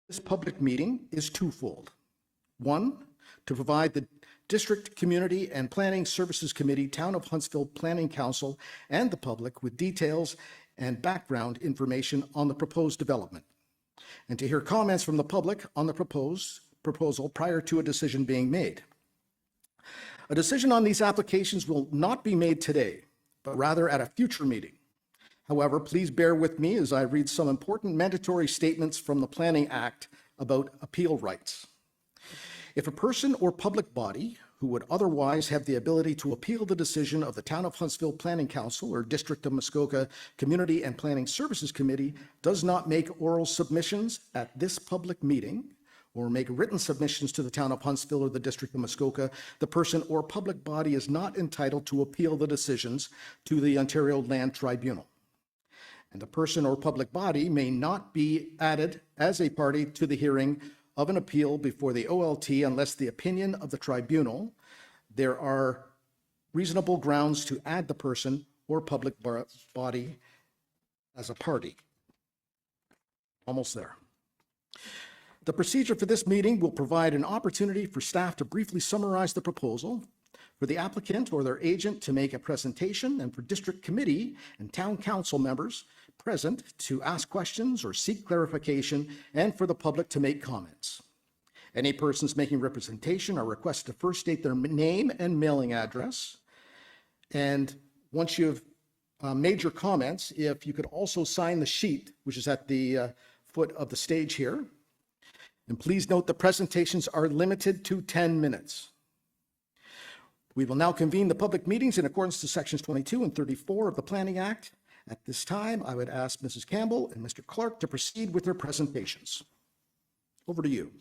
This public meeting is twofold. One, to provide the District Community and Planning Services Committee, Town of Huntsville Planning Council, and the public with details and background information on the proposed development, and to hear comments from the public on the proposal prior to a decision being made. A decision on these applications will not be made today, but rather at a future meeting. However, please bear with me as I read some important mandatory statements from the Planning Act about appeal rights. If a person or public body who would otherwise have the ability to appeal the decision of the Town of Huntsville Planning Council or District of Muskoka Community and Planning Services Committee does not make oral submissions at this public meeting or make written submissions to the Town of Huntsville or the District of Muskoka, the person or public body is not entitled to appeal the decisions to the Ontario Land Tribunal. And the person or public body may not be added as a party to the hearing of an appeal before the OLT unless the opinion of the tribunal there are reasonable grounds to add the person or public body as a party. Almost there. The procedure for this meeting will provide an opportunity for staff to briefly summarize the proposal, for the applicant or their agent to make a presentation, and for district committee and town council members present to ask questions or seek clarification, and for the public to make comments. Any persons making representation are requested to first state their name and mailing address. And once you've made your comments, if you could also sign the sheet, which is at the foot of the stage here. And please note the presentations are limited to 10 minutes. We will now convene the public meetings in accordance to sections 22 and 34 of the Planning Act. At this time, I would ask Mrs. Campbell and Mr. Clark to proceed with their presentations. Over to you.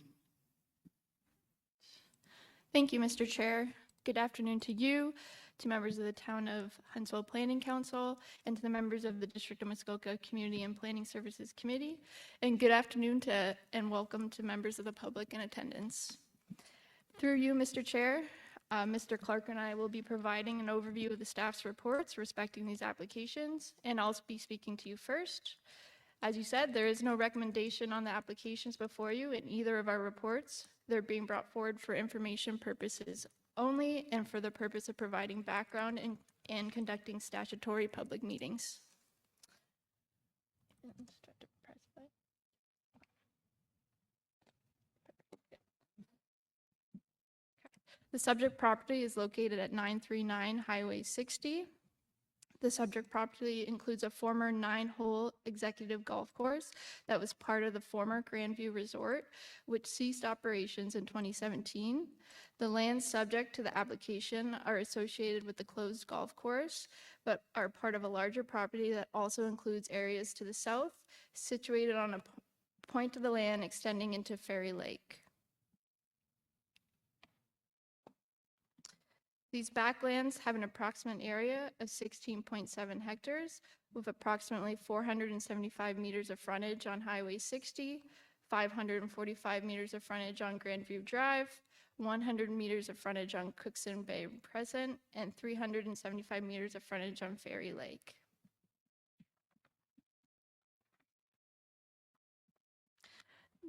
Thank you, Mr. Chair. Good afternoon to you, to members of the Town of Huntsville Planning Council, and to the members of the District of Muskoka Community and Planning Services Committee. And good afternoon to and welcome to members of the public in attendance. Through you, Mr. Chair, Mr. Clark and I will be providing an overview of the staff's reports respecting these applications, and I'll be speaking to you first. As you said, there is no recommendation on the applications before you in either of our reports. They're being brought forward for information purposes only and for the purpose of providing background and conducting statutory public meetings. The subject property is located at 939 Highway 60. The subject property includes a former 9-hole executive golf course that was part of the former Grandview Resort, which ceased operations in 2017. The lands subject to the application are associated with the closed golf course, but are part of a larger property that also includes areas to the south, situated on a point of the land extending into Fairy Lake. These backlands have an approximate area of 16.7 hectares with approximately 475 meters of frontage on Highway 60, 545 meters of frontage on Grandview Drive, 100 meters of frontage on Cookson Bay Crescent, and 375 meters of frontage on Fairy Lake.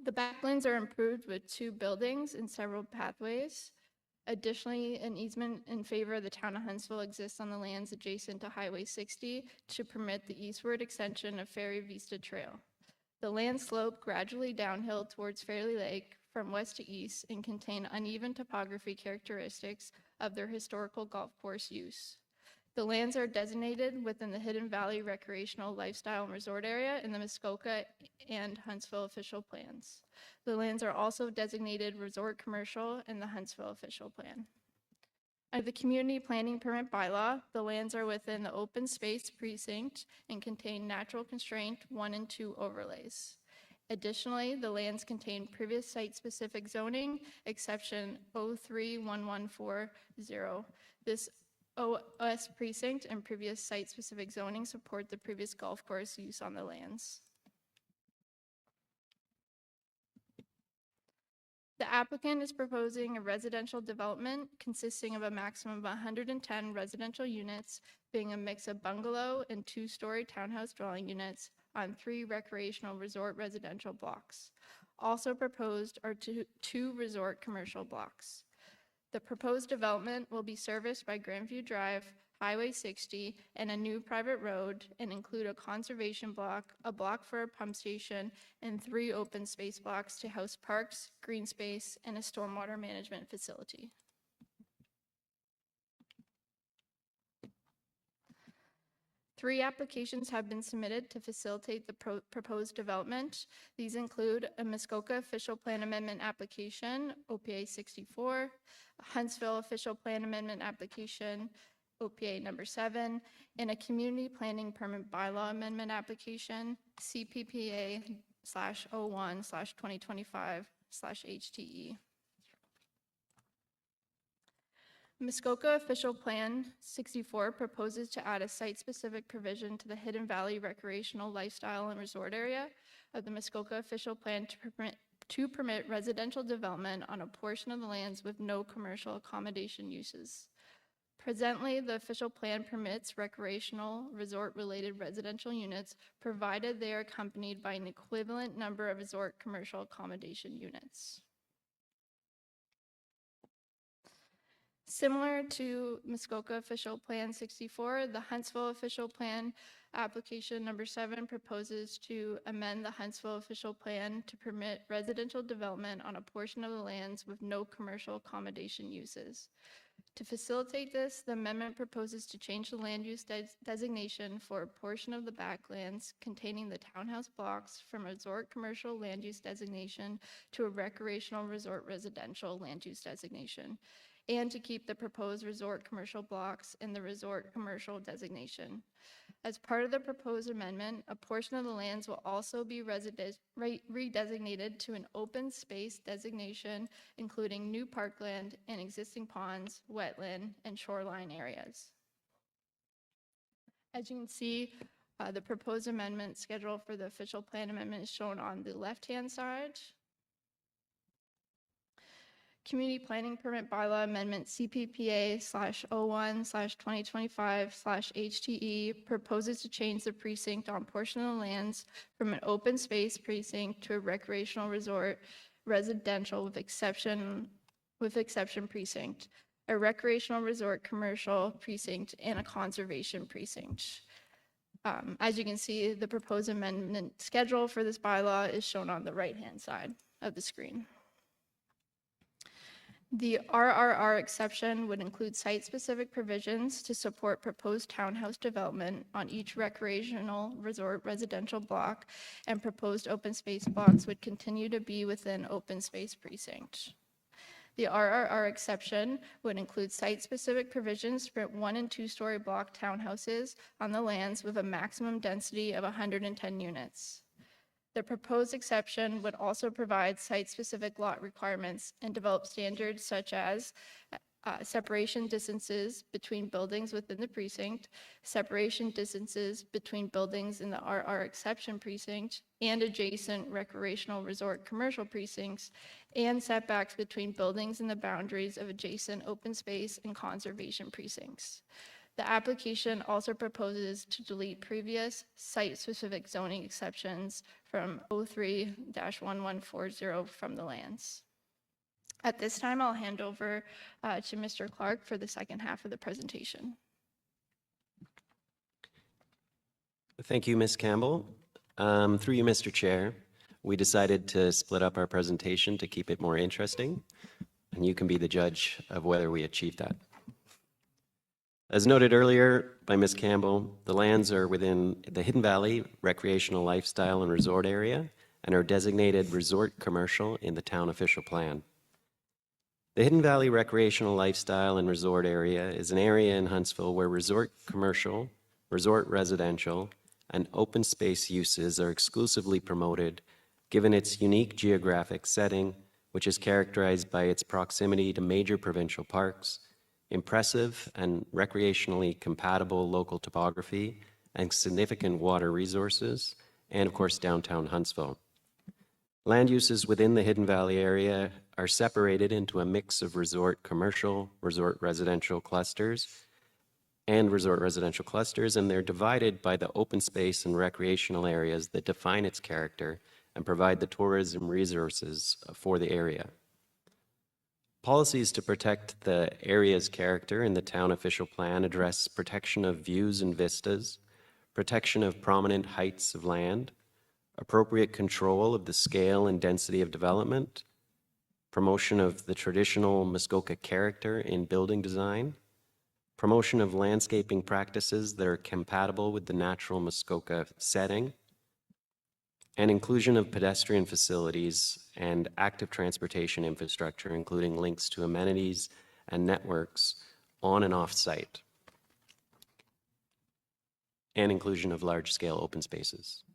The backlands are improved with 2 buildings and several pathways. Additionally, an easement in favor of the Town of Huntsville exists on the lands adjacent to Highway 60 to permit the eastward extension of Fairy Vista Trail. The lands slope gradually downhill towards Fairy Lake from west to east and contain uneven topography characteristics of their historical golf course use. The lands are designated within the Hidden Valley Recreational Lifestyle and Resort Area in the Muskoka and Huntsville official plans. The lands are also designated Resort Commercial in the Huntsville official plan. Under the Community Planning Permit Bylaw, the lands are within the open space precinct and contain natural constraint 1 and 2 overlays. Additionally, the lands contain previous site-specific zoning, exception 031140. This OS precinct and previous site-specific zoning support the previous golf course use on the lands. The applicant is proposing a residential development consisting of a maximum of 110 residential units, being a mix of bungalow and 2-story townhouse dwelling units on 3 recreational resort residential blocks. Also proposed are two resort commercial blocks. The proposed development will be serviced by Grandview Drive, Highway 60, and a new private road, and include a conservation block, a block for a pump station, and 3 open space blocks to house parks, green space, and a stormwater management facility. Three applications have been submitted to facilitate the proposed development. These include a Muskoka Official Plan Amendment application, OPA 64, a Huntsville Official Plan Amendment application, OPA number 7, and a Community Planning Permit Bylaw Amendment application, CPPA/01/2025/HTE. Muskoka Official Plan 64 proposes to add a site-specific provision to the Hidden Valley Recreational Lifestyle and Resort Area of the Muskoka Official Plan to permit residential development on a portion of the lands with no commercial accommodation uses. Presently, the official plan permits recreational resort-related residential units, provided they are accompanied by an equivalent number of resort commercial accommodation units. Similar to Muskoka Official Plan 64, the Huntsville Official Plan application number 7 proposes to amend the Huntsville Official Plan to permit residential development on a portion of the lands with no commercial accommodation uses. To facilitate this, the amendment proposes to change the land use designation for a portion of the backlands containing the townhouse blocks from a resort commercial land use designation to a recreational resort residential land use designation, and to keep the proposed resort commercial blocks in the resort commercial designation. As part of the proposed amendment, a portion of the lands will also be redesignated to an open space designation, including new parkland and existing ponds, wetland, and shoreline areas. As you can see, the proposed amendment schedule for the official plan amendment is shown on the left-hand side. Community Planning Permit Bylaw Amendment CPPA/01/2025/HTE proposes to change the precinct on portion of the lands from an open space precinct to a recreational resort residential with exception precinct, a recreational resort commercial precinct, and a conservation precinct. As you can see, the proposed amendment schedule for this bylaw is shown on the right-hand side of the screen. The RRR exception would include site-specific provisions to support proposed townhouse development on each recreational resort residential block, and proposed open space blocks would continue to be within open space precinct. The RRR exception would include site-specific provisions for 1- and 2-story block townhouses on the lands with a maximum density of 110 units. The proposed exception would also provide site-specific lot requirements and develop standards such as separation distances between buildings within the precinct, separation distances between buildings in the RR exception precinct and adjacent recreational resort commercial precincts, and setbacks between buildings in the boundaries of adjacent open space and conservation precincts. The application also proposes to delete previous site-specific zoning exceptions from 03-1140 from the lands. At this time, I'll hand over to Mr. Clark for the second half of the presentation. Thank you, Ms. Campbell. Through you, Mr. Chair, we decided to split up our presentation to keep it more interesting, and you can be the judge of whether we achieved that. As noted earlier by Ms. Campbell, the lands are within the Hidden Valley Recreational Lifestyle and Resort Area and are designated resort commercial in the town official plan. The Hidden Valley Recreational Lifestyle and Resort Area is an area in Huntsville where resort commercial, resort residential, and open space uses are exclusively promoted, given its unique geographic setting, which is characterized by its proximity to major provincial parks, impressive and recreationally compatible local topography, and significant water resources, and of course downtown Huntsville. Land uses within the Hidden Valley area are separated into a mix of resort commercial, resort residential clusters, and they're divided by the open space and recreational areas that define its character and provide the tourism resources for the area. Policies to protect the area's character in the town official plan address protection of views and vistas, protection of prominent heights of land, appropriate control of the scale and density of development, promotion of the traditional Muskoka character in building design, promotion of landscaping practices that are compatible with the natural Muskoka setting, and inclusion of pedestrian facilities and active transportation infrastructure, including links to amenities and networks on and off site, and inclusion of large-scale open spaces.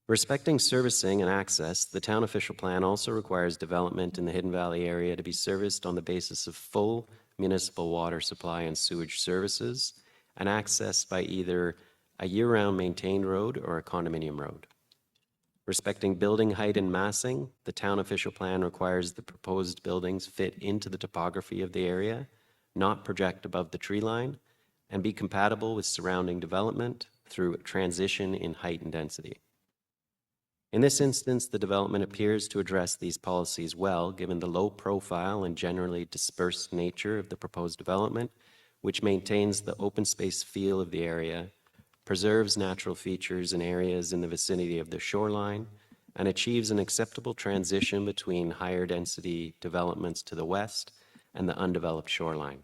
Respecting servicing and access, the town official plan also requires development in the Hidden Valley area to be serviced on the basis of full municipal water supply and sewage services and accessed by either a year-round maintained road or a condominium road. Respecting building height and massing, the town official plan requires the proposed buildings fit into the topography of the area, not project above the tree line, and be compatible with surrounding development through transition in height and density. In this instance, the development appears to address these policies well, given the low profile and generally dispersed nature of the proposed development, which maintains the open space feel of the area, preserves natural features and areas in the vicinity of the shoreline, and achieves an acceptable transition between higher density developments to the west and the undeveloped shoreline.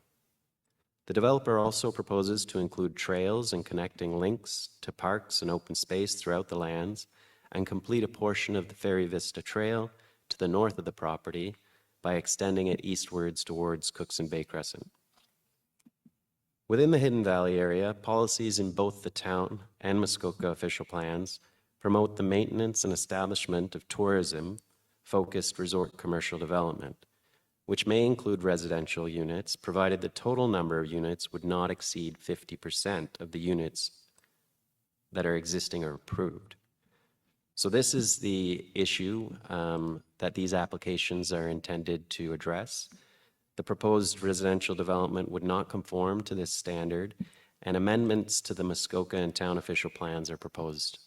The developer also proposes to include trails and connecting links to parks and open space throughout the lands, and complete a portion of the Ferry Vista Trail to the north of the property by extending it eastwards towards Cookson Bay Crescent. Within the Hidden Valley area, policies in both the town and Muskoka official plans promote the maintenance and establishment of tourism-focused resort commercial development, which may include residential units, provided the total number of units would not exceed 50% of the units that are existing or approved. So this is the issue that these applications are intended to address. The proposed residential development would not conform to this standard, and amendments to the Muskoka and town official plans are proposed.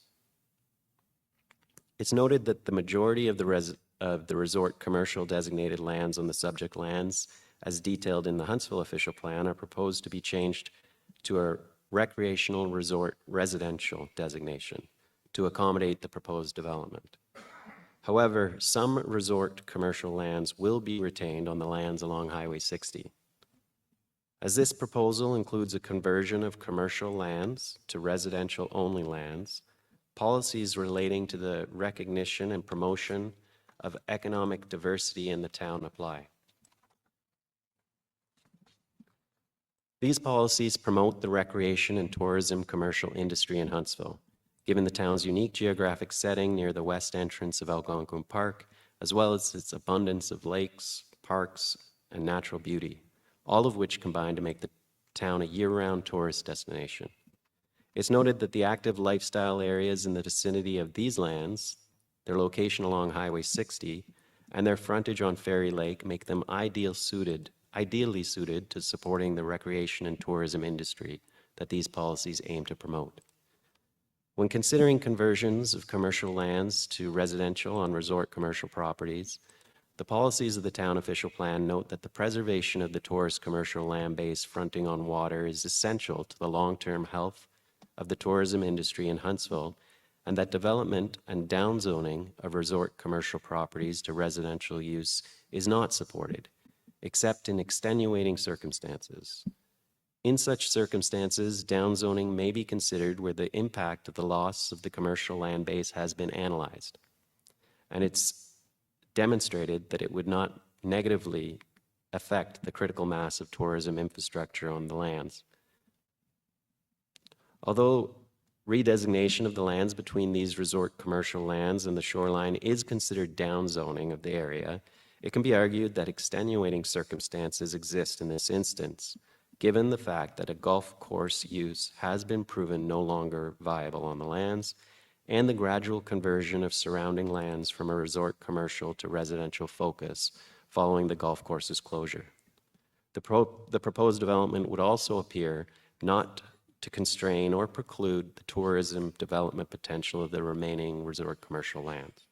It's noted that the majority of the resort commercial designated lands on the subject lands, as detailed in the Huntsville official plan, are proposed to be changed to a recreational resort residential designation to accommodate the proposed development. However, some resort commercial lands will be retained on the lands along Highway 60. As this proposal includes a conversion of commercial lands to residential-only lands, policies relating to the recognition and promotion of economic diversity in the town apply. These policies promote the recreation and tourism commercial industry in Huntsville, given the town's unique geographic setting near the west entrance of Algonquin Park, as well as its abundance of lakes, parks, and natural beauty, all of which combine to make the town a year-round tourist destination. It's noted that the active lifestyle areas in the vicinity of these lands, their location along Highway 60, and their frontage on Ferry Lake make them ideally suited to supporting the recreation and tourism industry that these policies aim to promote. When considering conversions of commercial lands to residential on resort commercial properties, the policies of the town official plan note that the preservation of the tourist commercial land base fronting on water is essential to the long-term health of the tourism industry in Huntsville, and that development and downzoning of resort commercial properties to residential use is not supported, except in extenuating circumstances. In such circumstances, downzoning may be considered where the impact of the loss of the commercial land base has been analyzed, and it's demonstrated that it would not negatively affect the critical mass of tourism infrastructure on the lands. Although redesignation of the lands between these resort commercial lands and the shoreline is considered downzoning of the area, it can be argued that extenuating circumstances exist in this instance, given the fact that a golf course use has been proven no longer viable on the lands, and the gradual conversion of surrounding lands from a resort commercial to residential focus following the golf course's closure. The proposed development would also appear not to constrain or preclude the tourism development potential of the remaining resort commercial lands.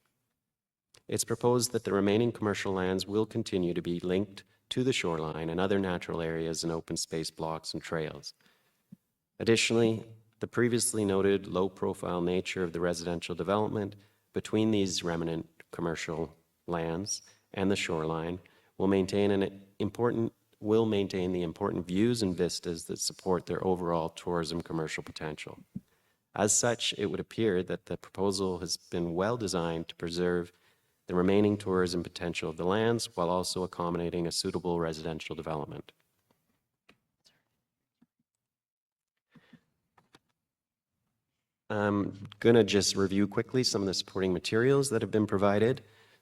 It's proposed that the remaining commercial lands will continue to be linked to the shoreline and other natural areas and open space blocks and trails. Additionally, the previously noted low-profile nature of the residential development between these remnant commercial lands and the shoreline will maintain the important views and vistas that support their overall tourism commercial potential. As such, it would appear that the proposal has been well designed to preserve the remaining tourism potential of the lands while also accommodating a suitable residential development. I'm going to just review quickly some of the supporting materials that have been provided.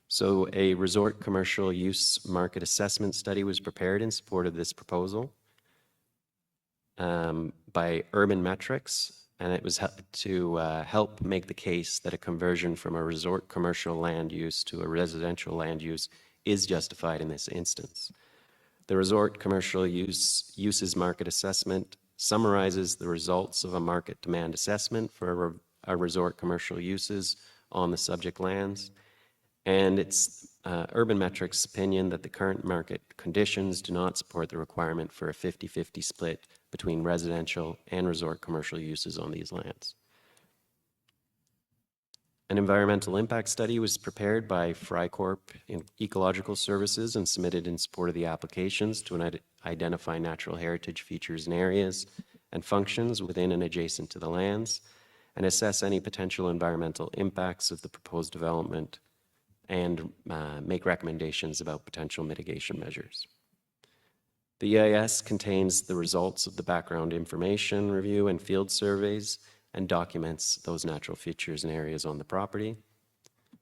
So a resort commercial use market assessment study was prepared in support of this proposal by Urban Metrics, and it was to help make the case that a conversion from a resort commercial land use to a residential land use is justified in this instance. The resort commercial uses market assessment summarizes the results of a market demand assessment for a resort commercial uses on the subject lands. And it's Urban Metrics' opinion that the current market conditions do not support the requirement for a 50-50 split between residential and resort commercial uses on these lands. An environmental impact study was prepared by Frycorp in Ecological Services and submitted in support of the applications to identify natural heritage features and areas and functions within and adjacent to the lands and assess any potential environmental impacts of the proposed development and make recommendations about potential mitigation measures. The EIS contains the results of the background information review and field surveys and documents those natural features and areas on the property.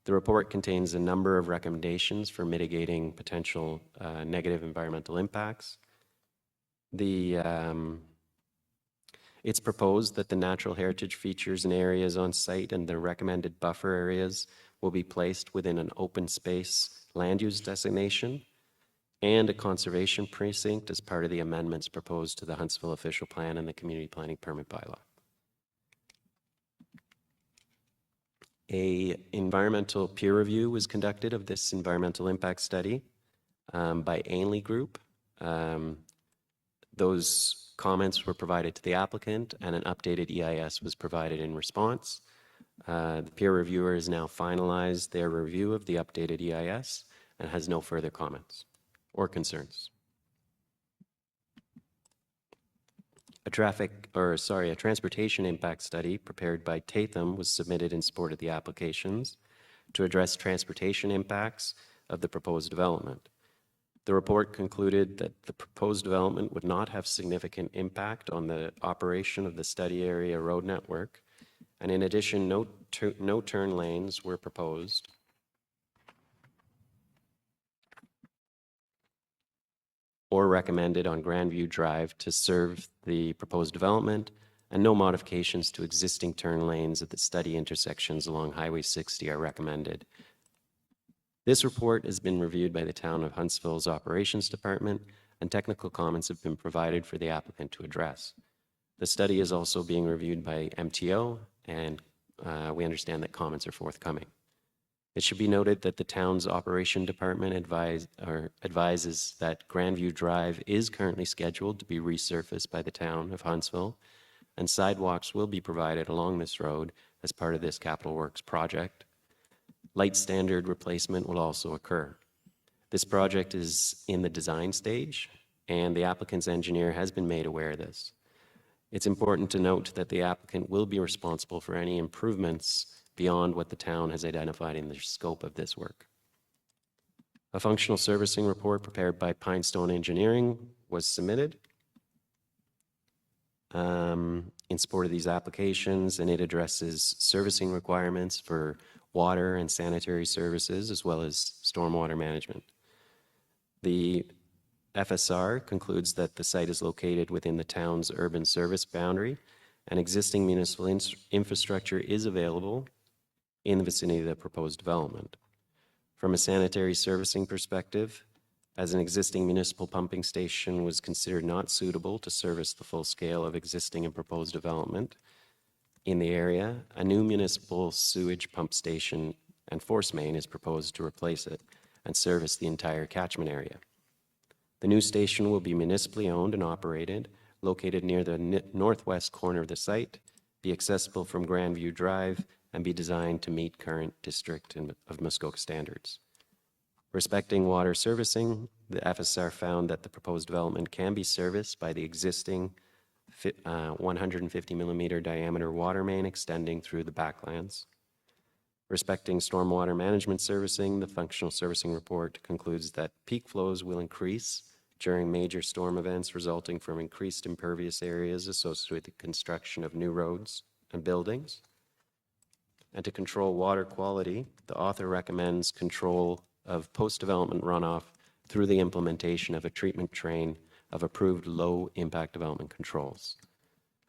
The report contains a number of recommendations for mitigating potential negative environmental impacts. It's proposed that the natural heritage features and areas on site and the recommended buffer areas will be placed within an open space land use designation and a conservation precinct as part of the amendments proposed to the Huntsville Official Plan and the Community Planning Permit Bylaw. An environmental peer review was conducted of this environmental impact study by Ainley Group. Those comments were provided to the applicant and an updated EIS was provided in response. The peer reviewer has now finalized their review of the updated EIS and has no further comments or concerns. A transportation impact study prepared by Tatham was submitted in support of the applications to address transportation impacts of the proposed development. The report concluded that the proposed development would not have significant impact on the operation of the study area road network, and in addition, no turn lanes were proposed. Or recommended on Grandview Drive to serve the proposed development, and no modifications to existing turn lanes at the study intersections along Highway 60 are recommended. This report has been reviewed by the Town of Huntsville's Operations Department, and technical comments have been provided for the applicant to address. The study is also being reviewed by MTO, and we understand that comments are forthcoming. It should be noted that the town's operation department advises that Grandview Drive is currently scheduled to be resurfaced by the town of Huntsville, and sidewalks will be provided along this road as part of this capital works project. Light standard replacement will also occur. This project is in the design stage, and the applicant's engineer has been made aware of this. It's important to note that the applicant will be responsible for any improvements beyond what the town has identified in the scope of this work. A functional servicing report prepared by Pinestone Engineering was submitted in support of these applications, and it addresses servicing requirements for water and sanitary services as well as stormwater management. The FSR concludes that the site is located within the town's urban service boundary and existing municipal infrastructure is available in the vicinity of the proposed development. From a sanitary servicing perspective, as an existing municipal pumping station was considered not suitable to service the full scale of existing and proposed development in the area, a new municipal sewage pump station and force main is proposed to replace it and service the entire catchment area. The new station will be municipally owned and operated, located near the northwest corner of the site, be accessible from Grandview Drive, and be designed to meet current district of Muskoka standards. Respecting water servicing, the FSR found that the proposed development can be serviced by the existing 150 millimeter diameter water main extending through the backlands. Respecting stormwater management servicing, the functional servicing report concludes that peak flows will increase during major storm events resulting from increased impervious areas associated with the construction of new roads and buildings. And to control water quality, the author recommends control of post-development runoff through the implementation of a treatment train of approved low-impact development controls.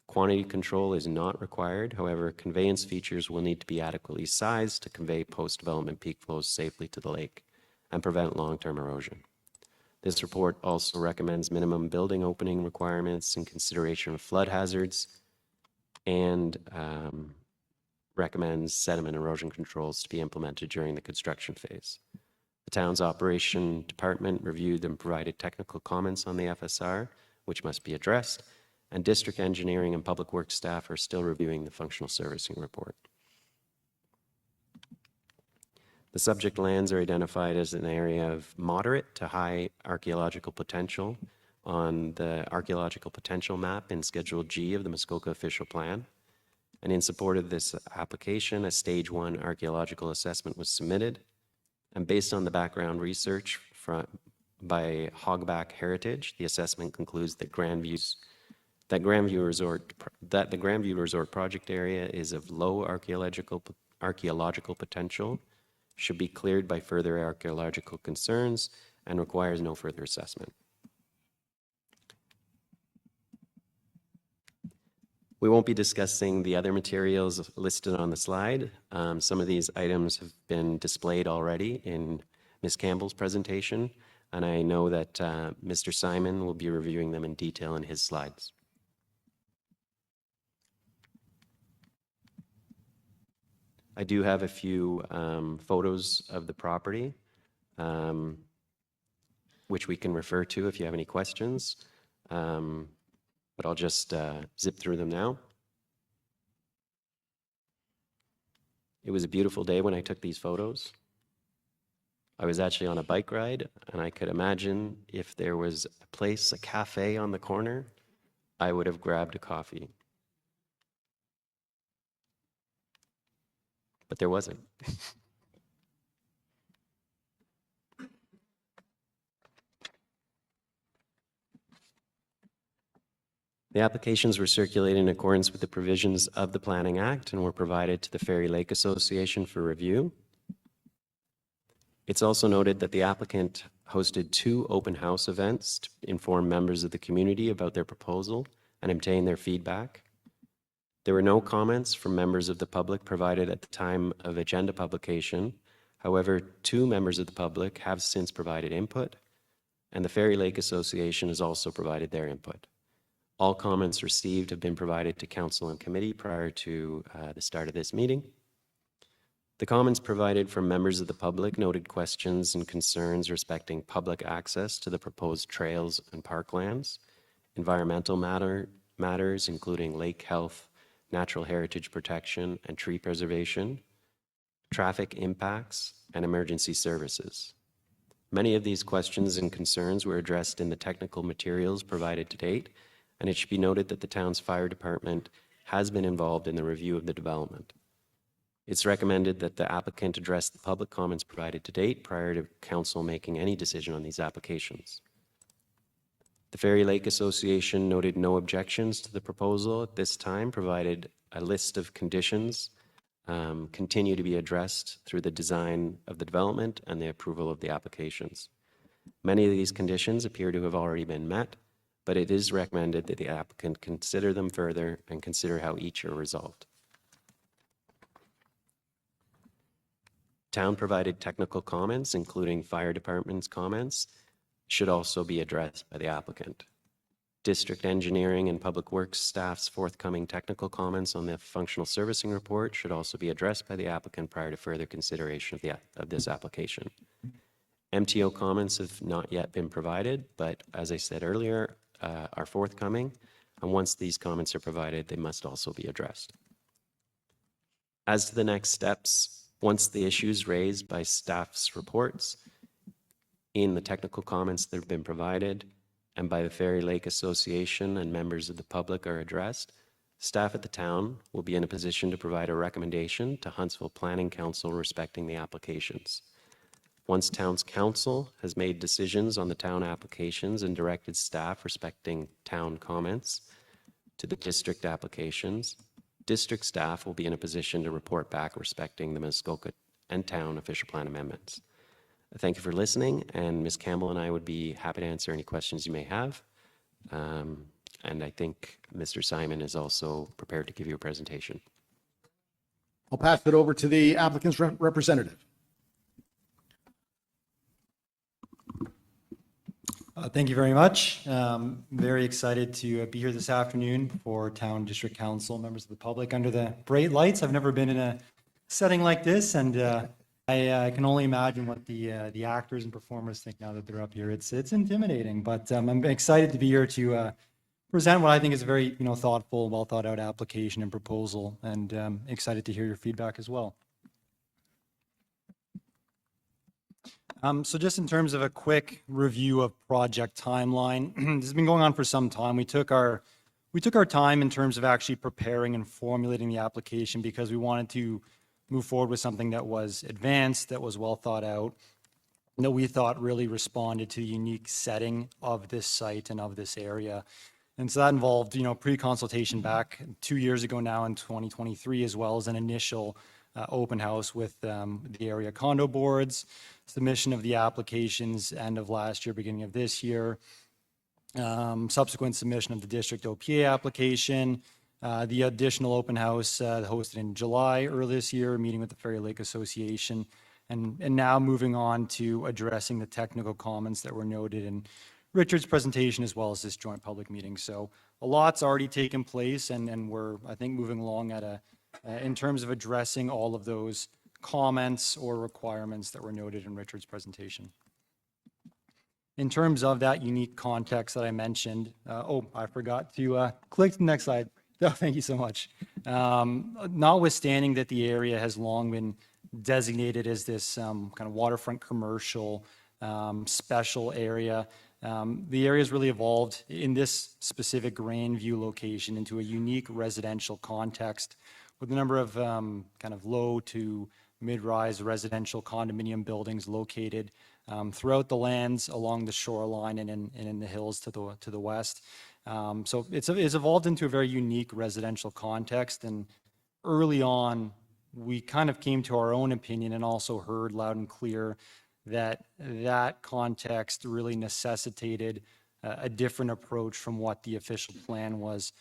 Quantity control is not required. However, conveyance features will need to be adequately sized to convey post-development peak flows safely to the lake and prevent long-term erosion. This report also recommends minimum building opening requirements in consideration of flood hazards and recommends sediment erosion controls to be implemented during the construction phase. The town's operation department reviewed and provided technical comments on the FSR, which must be addressed, and district engineering and public works staff are still reviewing the functional servicing report. The subject lands are identified as an area of moderate to high archaeological potential on the archaeological potential map in Schedule G of the Muskoka Official Plan. And in support of this application, a Stage 1 archaeological assessment was submitted. And based on the background research by Hogback Heritage, the assessment concludes that the Grandview Resort project area is of low archaeological potential, should be cleared by further archaeological concerns, and requires no further assessment. We won't be discussing the other materials listed on the slide. Some of these items have been displayed already in Ms. Campbell's presentation, and I know that Mr. Simon will be reviewing them in detail in his slides. I do have a few photos of the property, which we can refer to if you have any questions. But I'll just zip through them now. It was a beautiful day when I took these photos. I was actually on a bike ride, and I could imagine if there was a place, a cafe on the corner, I would have grabbed a coffee. But there wasn't. The applications were circulated in accordance with the provisions of the Planning Act and were provided to the Fairy Lake Association for review. It's also noted that the applicant hosted 2 open house events to inform members of the community about their proposal and obtain their feedback. There were no comments from members of the public provided at the time of agenda publication. However, 2 members of the public have since provided input, and the Fairy Lake Association has also provided their input. All comments received have been provided to council and committee prior to the start of this meeting. The comments provided from members of the public noted questions and concerns respecting public access to the proposed trails and parklands, environmental matters including lake health, natural heritage protection, and tree preservation, traffic impacts, and emergency services. Many of these questions and concerns were addressed in the technical materials provided to date, and it should be noted that the town's fire department has been involved in the review of the development. It's recommended that the applicant address the public comments provided to date prior to council making any decision on these applications. The Fairy Lake Association noted no objections to the proposal at this time, provided a list of conditions continue to be addressed through the design of the development and the approval of the applications. Many of these conditions appear to have already been met, but it is recommended that the applicant consider them further and consider how each are resolved. Town provided technical comments, including fire department's comments, should also be addressed by the applicant. District engineering and public works staff's forthcoming technical comments on the functional servicing report should also be addressed by the applicant prior to further consideration of this application. MTO comments have not yet been provided, but as I said earlier, are forthcoming. And once these comments are provided, they must also be addressed. As to the next steps, once the issues raised by staff's reports in the technical comments that have been provided and by the Fairy Lake Association and members of the public are addressed, staff at the town will be in a position to provide a recommendation to Huntsville Planning Council respecting the applications. Once Town's Council has made decisions on the town applications and directed staff respecting town comments to the district applications, district staff will be in a position to report back respecting the Muskoka and town official plan amendments. Thank you for listening, and Ms. Campbell and I would be happy to answer any questions you may have. And I think Mr. Simon is also prepared to give you a presentation. I'll pass it over to the applicant's representative. Thank you very much. Very excited to be here this afternoon for Town District Council, members of the public under the bright lights. I've never been in a setting like this, and I can only imagine what the actors and performers think now that they're up here. It's intimidating, but I'm excited to be here to present what I think is a very thoughtful, well thought out application and proposal, and excited to hear your feedback as well. So just in terms of a quick review of project timeline, this has been going on for some time. We took our time in terms of actually preparing and formulating the application because we wanted to move forward with something that was advanced, that was well thought out, and that we thought really responded to the unique setting of this site and of this area. And so that involved, pre-consultation back 2 years ago now in 2023, as well as an initial open house with the area condo boards, submission of the applications end of last year, beginning of this year, subsequent submission of the district OPA application, the additional open house hosted in July earlier this year, meeting with the Fairy Lake Association, and now moving on to addressing the technical comments that were noted in Richard's presentation, as well as this joint public meeting. So a lot's already taken place, and we're, I think, moving along at in terms of addressing all of those comments or requirements that were noted in Richard's presentation. In terms of that unique context that I mentioned, I forgot to click to the next slide. Oh, thank you so much. Notwithstanding that the area has long been designated as this kind of waterfront commercial special area, the area has really evolved in this specific Grandview location into a unique residential context with a number of kind of low to mid-rise residential condominium buildings located throughout the lands along the shoreline and in the hills to the west. So it's evolved into a very unique residential context, and early on we kind of came to our own opinion and also heard loud and clear that that context really necessitated a different approach from what the official plan was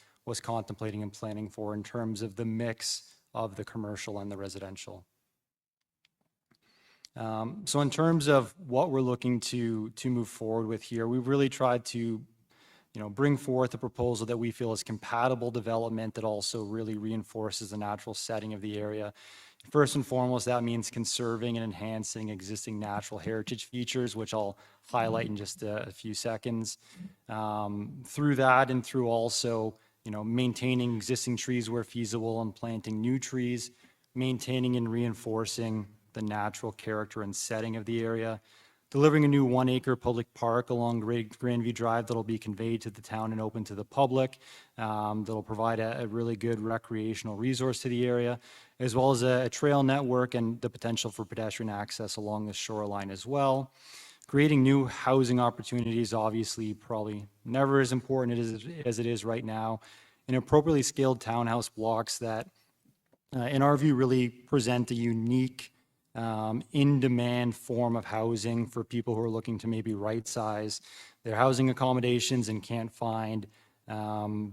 contemplating and planning for in terms of the mix of the commercial and the residential. So in terms of what we're looking to move forward with here, we've really tried to bring forth a proposal that we feel is compatible development that also really reinforces the natural setting of the area. First and foremost, that means conserving and enhancing existing natural heritage features, which I'll highlight in just a few seconds. Through that and through also, maintaining existing trees where feasible and planting new trees, maintaining and reinforcing the natural character and setting of the area, delivering a new 1 acre public park along Grandview Drive that'll be conveyed to the town and open to the public, that'll provide a really good recreational resource to the area, as well as a trail network and the potential for pedestrian access along the shoreline as well. Creating new housing opportunities, obviously probably never as important as it is right now, and appropriately scaled townhouse blocks that, in our view, really present a unique in-demand form of housing for people who are looking to maybe right-size their housing accommodations and can't find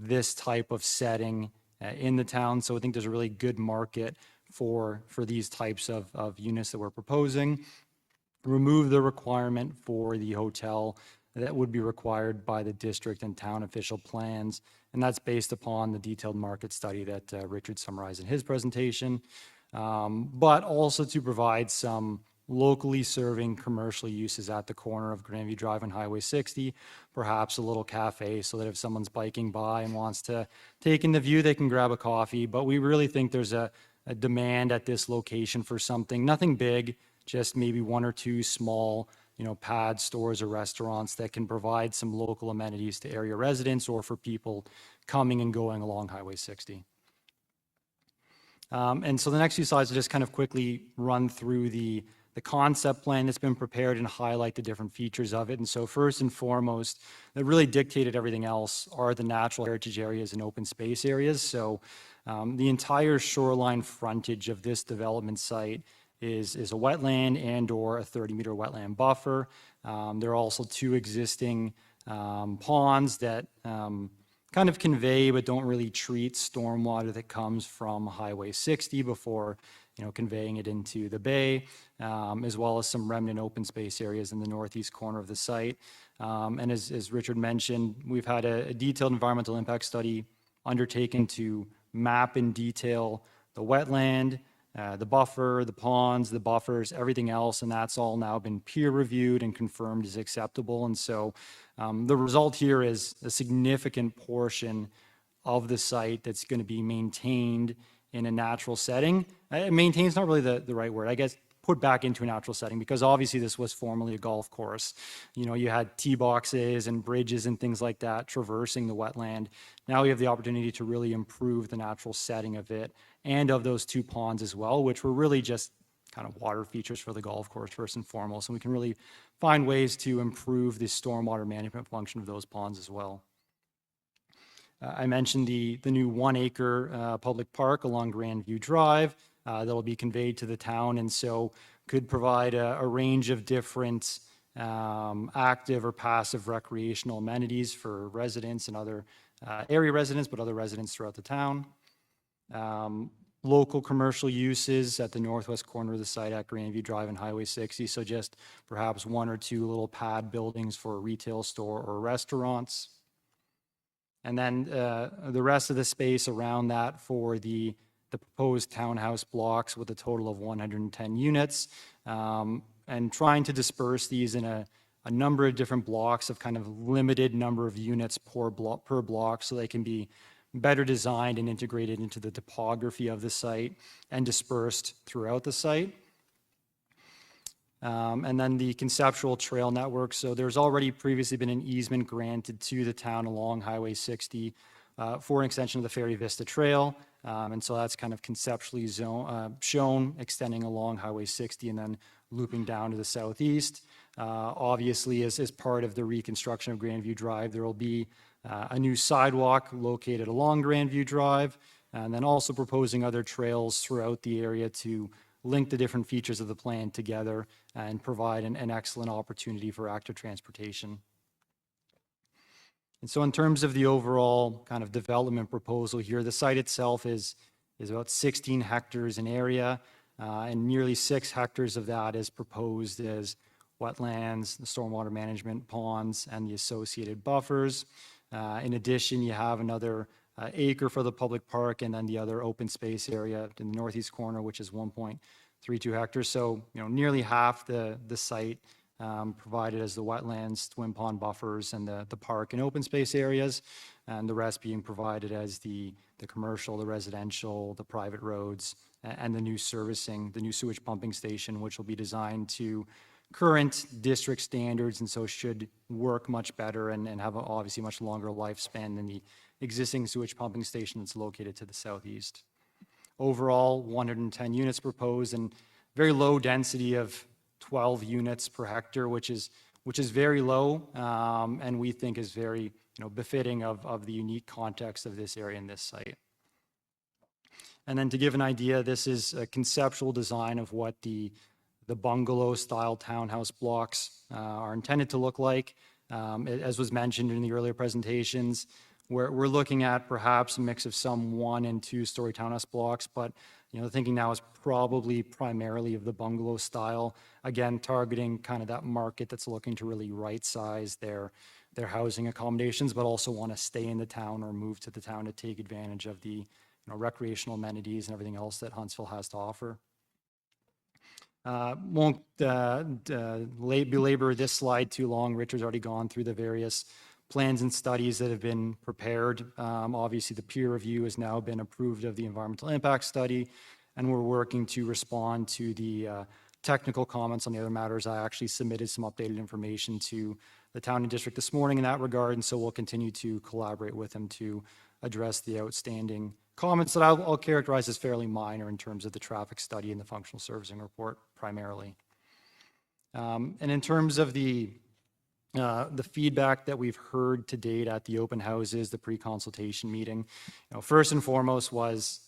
this type of setting in the town. So I think there's a really good market for these types of units that we're proposing. Remove the requirement for the hotel that would be required by the district and town official plans. And that's based upon the detailed market study that Richard summarized in his presentation, but also to provide some locally serving commercial uses at the corner of Grandview Drive and Highway 60, perhaps a little cafe so that if someone's biking by and wants to take in the view, they can grab a coffee. But we really think there's a demand at this location for something, nothing big, just maybe one or two small, pad stores or restaurants that can provide some local amenities to area residents or for people coming and going along Highway 60. And so the next few slides will just kind of quickly run through the concept plan that's been prepared and highlight the different features of it. And so first and foremost, that really dictated everything else are the natural heritage areas and open space areas. So the entire shoreline frontage of this development site is a wetland and or a 30-meter wetland buffer. There are also two existing ponds that kind of convey but don't really treat stormwater that comes from Highway 60 before conveying it into the bay, as well as some remnant open space areas in the northeast corner of the site. And as Richard mentioned, we've had a detailed environmental impact study undertaken to map in detail the wetland, the buffer, the ponds, the buffers, everything else, and that's all now been peer reviewed and confirmed as acceptable. And so the result here is a significant portion of the site that's going to be maintained in a natural setting. Maintain is not really the right word, I guess, put back into a natural setting, because obviously this was formerly a golf course. You had tee boxes and bridges and things like that traversing the wetland. Now we have the opportunity to really improve the natural setting of it and of those two ponds as well, which were really just kind of water features for the golf course first and foremost. And we can really find ways to improve the stormwater management function of those ponds as well. I mentioned the new 1 acre public park along Grandview Drive that will be conveyed to the town, and so could provide a range of different active or passive recreational amenities for residents and other area residents, but other residents throughout the town. Local commercial uses at the northwest corner of the site at Grandview Drive and Highway 60, so just perhaps one or two little pad buildings for a retail store or restaurants. And then the rest of the space around that for the proposed townhouse blocks with a total of 110 units, and trying to disperse these in a number of different blocks of kind of limited number of units per block so they can be better designed and integrated into the topography of the site and dispersed throughout the site. And then the conceptual trail network. So there's already previously been an easement granted to the town along Highway 60 for an extension of the Ferry Vista Trail. And so that's kind of conceptually shown extending along Highway 60 and then looping down to the southeast. Obviously, as part of the reconstruction of Grandview Drive, there will be a new sidewalk located along Grandview Drive, and then also proposing other trails throughout the area to link the different features of the plan together and provide an excellent opportunity for active transportation. And so in terms of the overall kind of development proposal here, the site itself is about 16 hectares in area, and nearly 6 hectares of that is proposed as wetlands, the stormwater management ponds, and the associated buffers. In addition, you have another acre for the public park, and then the other open space area in the northeast corner, which is 1.32 hectares. So, nearly half the site provided as the wetlands, twin pond buffers, and the park and open space areas, and the rest being provided as the commercial, the residential, the private roads, and the new sewage pumping station, which will be designed to current district standards, and so should work much better and have obviously much longer lifespan than the existing sewage pumping station that's located to the southeast. Overall, 110 units proposed and very low density of 12 units per hectare, which is very low, and we think is very befitting of the unique context of this area and this site. And then to give an idea, this is a conceptual design of what the bungalow-style townhouse blocks are intended to look like. As was mentioned in the earlier presentations, we're looking at perhaps a mix of some 1- and 2-story townhouse blocks, but The thinking now is probably primarily of the bungalow style, again, targeting kind of that market that's looking to really right-size their housing accommodations, but also want to stay in the town or move to the town to take advantage of the recreational amenities and everything else that Huntsville has to offer. Won't belabor this slide too long. Richard's already gone through the various plans and studies that have been prepared. Obviously, the peer review has now been approved of the environmental impact study, and we're working to respond to the technical comments on the other matters. I actually submitted some updated information to the town and district this morning in that regard, and so we'll continue to collaborate with them to address the outstanding comments that I'll characterize as fairly minor in terms of the traffic study and the functional servicing report primarily. And in terms of the feedback that we've heard to date at the open houses, the pre-consultation meeting, first and foremost was,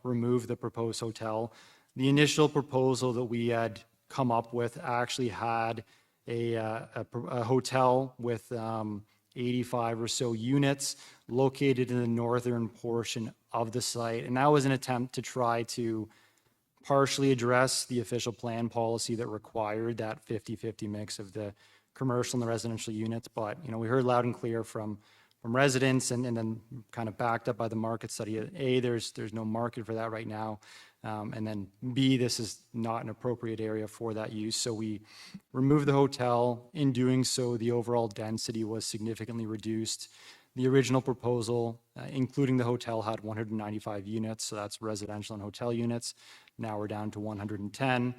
remove the proposed hotel. The initial proposal that we had come up with actually had a hotel with 85 or so units located in the northern portion of the site. And that was an attempt to try to partially address the official plan policy that required that 50-50 mix of the commercial and the residential units. But, we heard loud and clear from residents and then kind of backed up by the market study. A, there's no market for that right now. And then B, this is not an appropriate area for that use. So we removed the hotel. In doing so, the overall density was significantly reduced. The original proposal, including the hotel, had 195 units. So that's residential and hotel units. Now we're down to 110.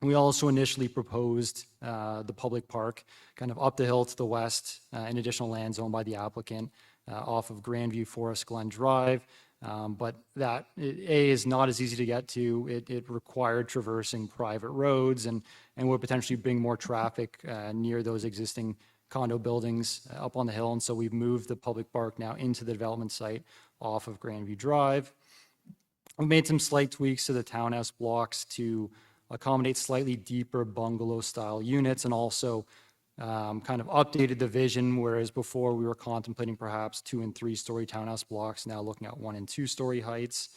We also initially proposed the public park kind of up the hill to the west, in additional lands owned by the applicant off of Grandview Forest Glen Drive. But that, A, is not as easy to get to. It required traversing private roads and would potentially bring more traffic near those existing condo buildings up on the hill. And so we've moved the public park now into the development site off of Grandview Drive. We've made some slight tweaks to the townhouse blocks to accommodate slightly deeper bungalow style units, and also kind of updated the vision, whereas before we were contemplating perhaps 2- and 3-story townhouse blocks, now looking at 1- and 2-story heights.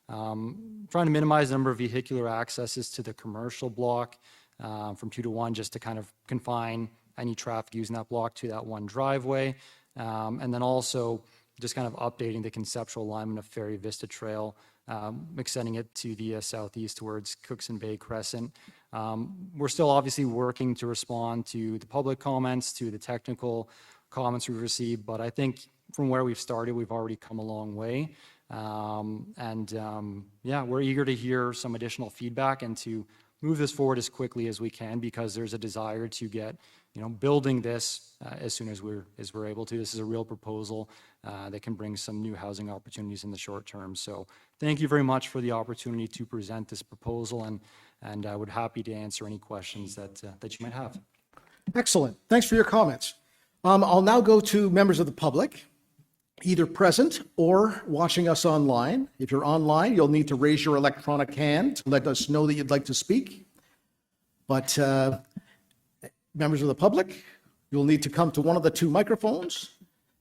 Trying to minimize the number of vehicular accesses to the commercial block from 2 to 1, just to kind of confine any traffic using that block to that one driveway. And then also just kind of updating the conceptual alignment of Ferry Vista Trail, extending it to the southeast towards Cookson Bay Crescent. We're still obviously working to respond to the public comments, to the technical comments we've received, but I think from where we've started, we've already come a long way. Yeah, we're eager to hear some additional feedback and to move this forward as quickly as we can, because there's a desire to get building this as soon as we're able to. This is a real proposal that can bring some new housing opportunities in the short term. So thank you very much for the opportunity to present this proposal, and I would happy to answer any questions that you might have. Excellent. Thanks for your comments. I'll now go to members of the public, either present or watching us online. If you're online, you'll need to raise your electronic hand to let us know that you'd like to speak. But members of the public, you'll need to come to one of the 2 microphones.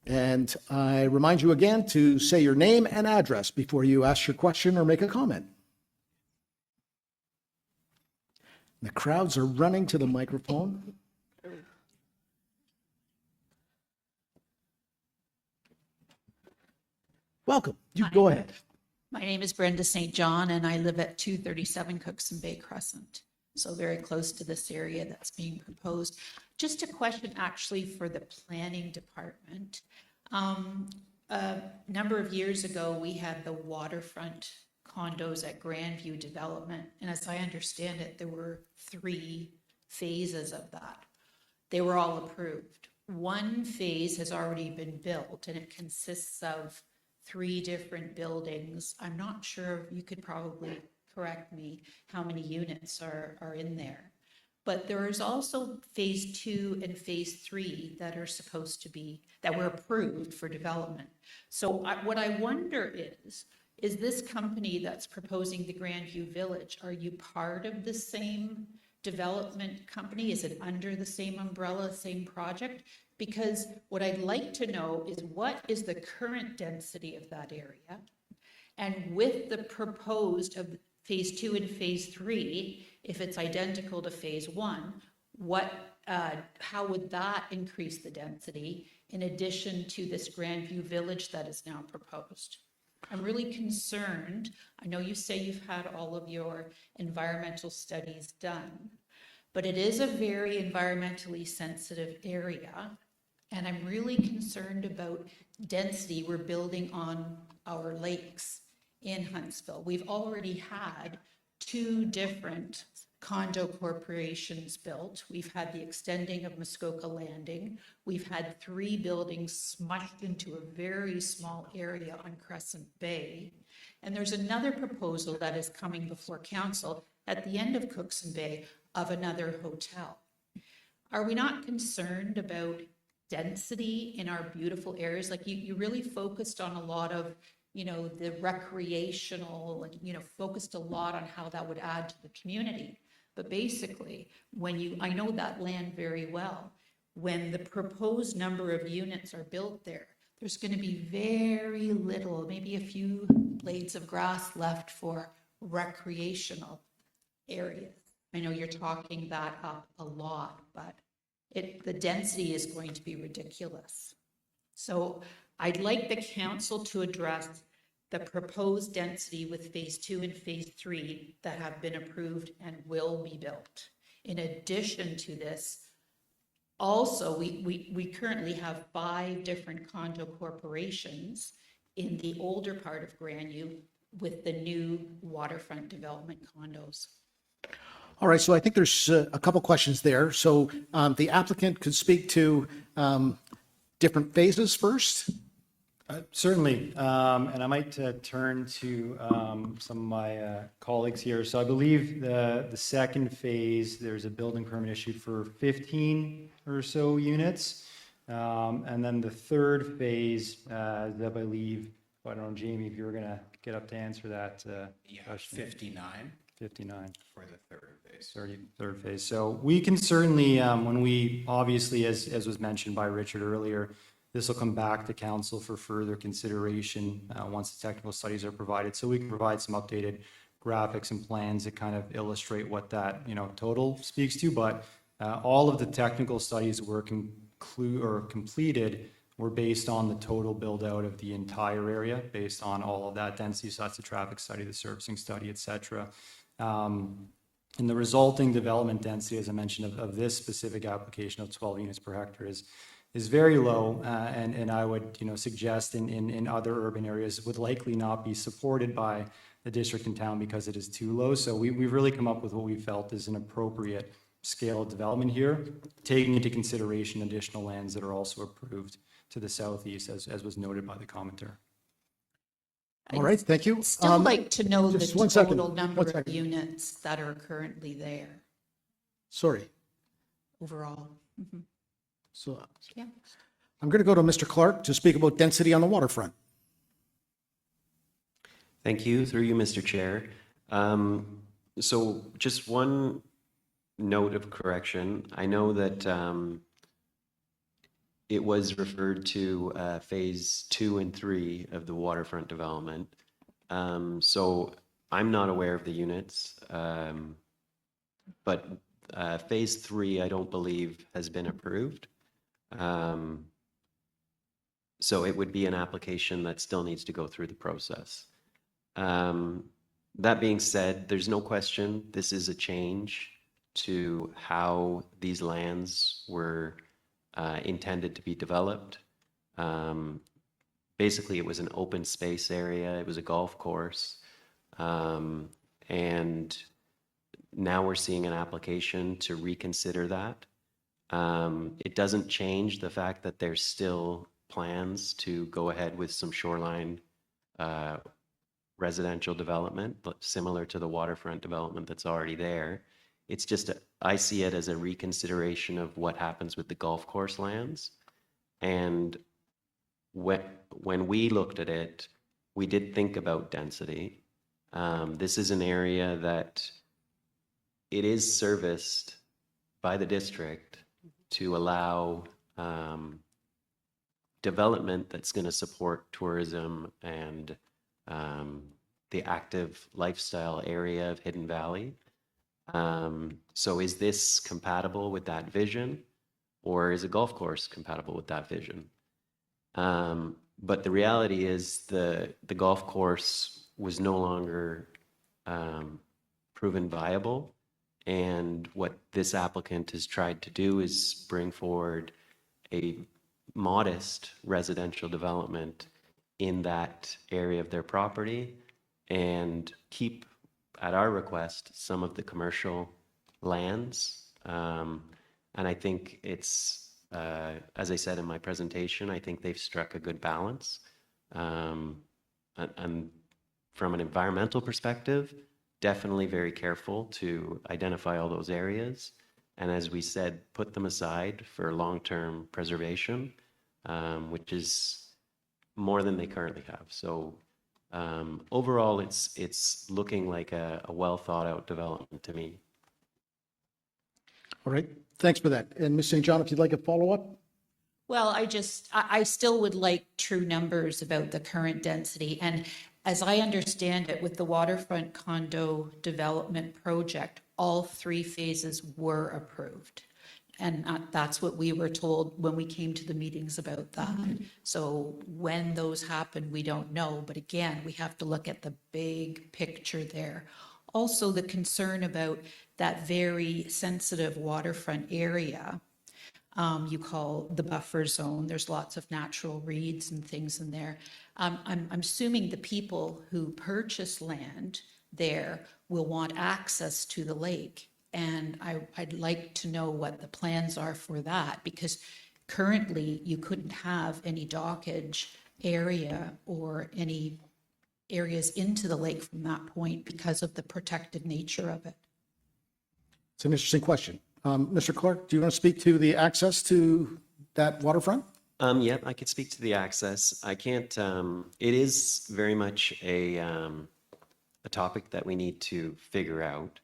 And I remind you again to say your name and address before you ask your question or make a comment. The crowds are running to the microphone. Welcome. You go ahead. My name is Brenda St. John, and I live at 237 Cookson Bay Crescent, so very close to this area that's being proposed. Just a question actually for the planning department. A number of years ago, we had the waterfront condos at Grandview Development, and as I understand it, there were 3 phases of that. They were all approved. One phase has already been built, and it consists of 3 different buildings. I'm not sure, you could probably correct me, how many units are in there. But there is also phase 2 and phase 3 that are supposed to be, that were approved for development. So what I wonder is this company that's proposing the Grandview Village, are you part of the same development company? Is it under the same umbrella, same project? Because what I'd like to know is, what is the current density of that area? And with the proposed of phase 2 and phase 3, if it's identical to phase 1, how would that increase the density in addition to this Grandview Village that is now proposed? I'm really concerned. I know you say you've had all of your environmental studies done, but it is a very environmentally sensitive area. And I'm really concerned about density we're building on our lakes in Huntsville. We've already had 2 different condo corporations built. We've had the extending of Muskoka Landing. We've had 3 buildings smushed into a very small area on Crescent Bay. And there's another proposal that is coming before council at the end of Cookson Bay of another hotel. Are we not concerned about density in our beautiful areas? Like you really focused on a lot of, the recreational and, focused a lot on how that would add to the community. But basically, I know that land very well, when the proposed number of units are built there, there's going to be very little, maybe a few blades of grass left for recreational areas. I know you're talking that up a lot, but the density is going to be ridiculous. So I'd like the council to address the proposed density with phase 2 and phase 3 that have been approved and will be built. In addition to this, also, we currently have 5 different condo corporations in the older part of Grandview with the new waterfront development condos. All right, so I think there's a couple questions there. So the applicant could speak to different phases first. Certainly, and I might turn to some of my colleagues here. So I believe the second phase, there's a building permit issued for 15 or so units. And then the third phase, I believe, I don't know, Jamie, if you were going to get up to answer that question. 59 59. for the third phase. Third phase. So we can certainly, when we, obviously, as was mentioned by Richard earlier, this will come back to council for further consideration once the technical studies are provided. So we can provide some updated graphics and plans that kind of illustrate what that, total speaks to. But all of the technical studies were completed were based on the total build out of the entire area, based on all of that density. So that's the traffic study, the servicing study, et cetera. And the resulting development density, as I mentioned, of this specific application of 12 units per hectare is very low, and I would suggest in other urban areas would likely not be supported by the district and town because it is too low. So we've really come up with what we felt is an appropriate scale of development here, taking into consideration additional lands that are also approved to the southeast, as was noted by the commenter. All right, thank you. Still like to know the just one second, total number one of second. units that are currently there Sorry. overall. So Yeah. I'm going to go to Mr. Clark to speak about density on the waterfront. Thank you, through you, Mr. Chair. So just one note of correction. I know that it was referred to phase 2 and 3 of the waterfront development. So I'm not aware of the units, but phase 3, I don't believe has been approved. So it would be an application that still needs to go through the process. That being said, there's no question this is a change to how these lands were intended to be developed. Basically, it was an open space area. It was a golf course. And now we're seeing an application to reconsider that. It doesn't change the fact that there's still plans to go ahead with some shoreline residential development, but similar to the waterfront development that's already there. It's just, I see it as a reconsideration of what happens with the golf course lands. And when we looked at it, we did think about density. This is an area that it is serviced by the district to allow development that's going to support tourism and the active lifestyle area of Hidden Valley. So is this compatible with that vision, or is a golf course compatible with that vision? But the reality is the golf course was no longer proven viable. And what this applicant has tried to do is bring forward a modest residential development in that area of their property and keep, at our request, some of the commercial lands. And I think it's, as I said in my presentation, I think they've struck a good balance. And from an environmental perspective, definitely very careful to identify all those areas. And as we said, put them aside for long-term preservation, which is more than they currently have. So overall, it's looking like a well thought out development to me. All right, thanks for that. And Ms. St. John, if you'd like a follow-up? Well, I still would like true numbers about the current density. And as I understand it, with the waterfront condo development project, all 3 phases were approved. And that's what we were told when we came to the meetings about that. So when those happen, we don't know. But again, we have to look at the big picture there. Also, the concern about that very sensitive waterfront area, you call the buffer zone. There's lots of natural reeds and things in there. I'm assuming the people who purchase land there will want access to the lake. And I'd like to know what the plans are for that, because currently you couldn't have any dockage area or any areas into the lake from that point because of the protected nature of it. It's an interesting question. Mr. Clark, do you want to speak to the access to that waterfront? Yeah, I could speak to the access. I can't, it is very much a topic that we need to figure out.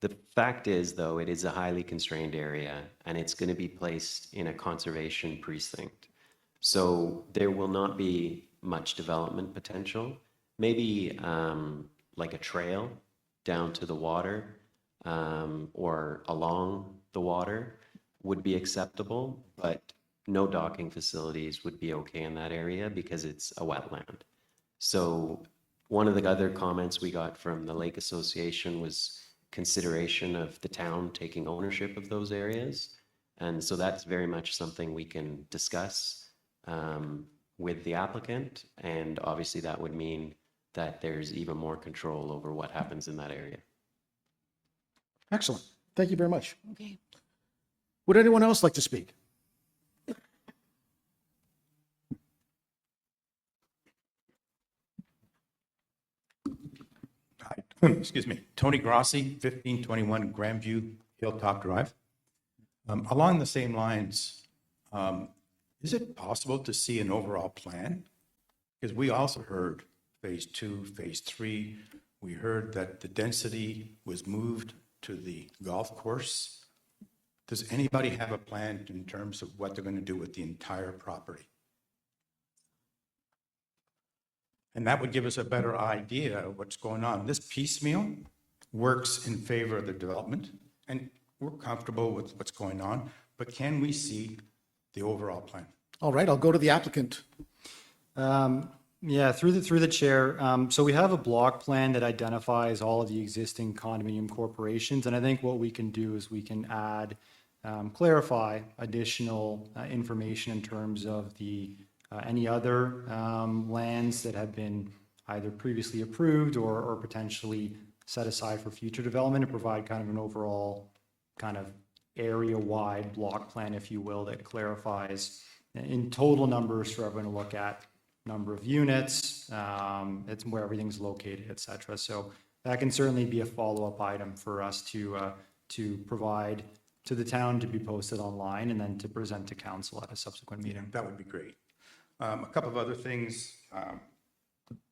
The fact is, though, it is a highly constrained area and it's going to be placed in a conservation precinct. So there will not be much development potential. Maybe like a trail down to the water or along the water would be acceptable, but no docking facilities would be okay in that area because it's a wetland. So one of the other comments we got from the Lake Association was consideration of the town taking ownership of those areas. And so that's very much something we can discuss with the applicant. And obviously that would mean that there's even more control over what happens in that area. Excellent. Thank you very much. Okay. Would anyone else like to speak? Hi. Excuse me. Tony Grossi, 1521 Grandview Hilltop Drive. Along the same lines, is it possible to see an overall plan? Because we also heard phase 2, phase 3. We heard that the density was moved to the golf course. Does anybody have a plan in terms of what they're going to do with the entire property? And that would give us a better idea of what's going on. This piecemeal works in favor of the development, and we're comfortable with what's going on, but can we see the overall plan? All right, I'll go to the applicant. Yeah, through the chair. So we have a block plan that identifies all of the existing condominium corporations. And I think what we can do is we can add, clarify additional information in terms of the any other lands that have been either previously approved or potentially set aside for future development, and provide kind of an overall kind of area-wide block plan, if you will, that clarifies in total numbers for everyone to look at, number of units, it's where everything's located, et cetera. So that can certainly be a follow-up item for us to provide to the town, to be posted online, and then to present to council at a subsequent meeting. That would be great. A couple of other things.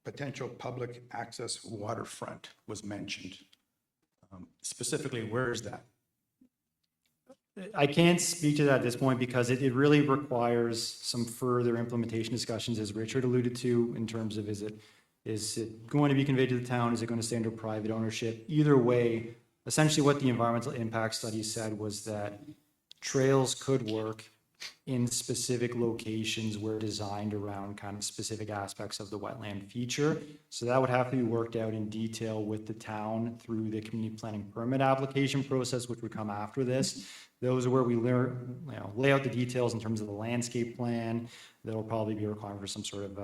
Potential public access waterfront was mentioned. Specifically, where is that? I can't speak to that at this point because it really requires some further implementation discussions, as Richard alluded to, in terms of is it Is it going to be conveyed to the town? Is it going to stay under private ownership? Either way, essentially what the environmental impact study said was that trails could work in specific locations where designed around kind of specific aspects of the wetland feature. So that would have to be worked out in detail with the town through the community planning permit application process, which would come after this. Those are where we lay out the details in terms of the landscape plan. That'll probably be required for some sort of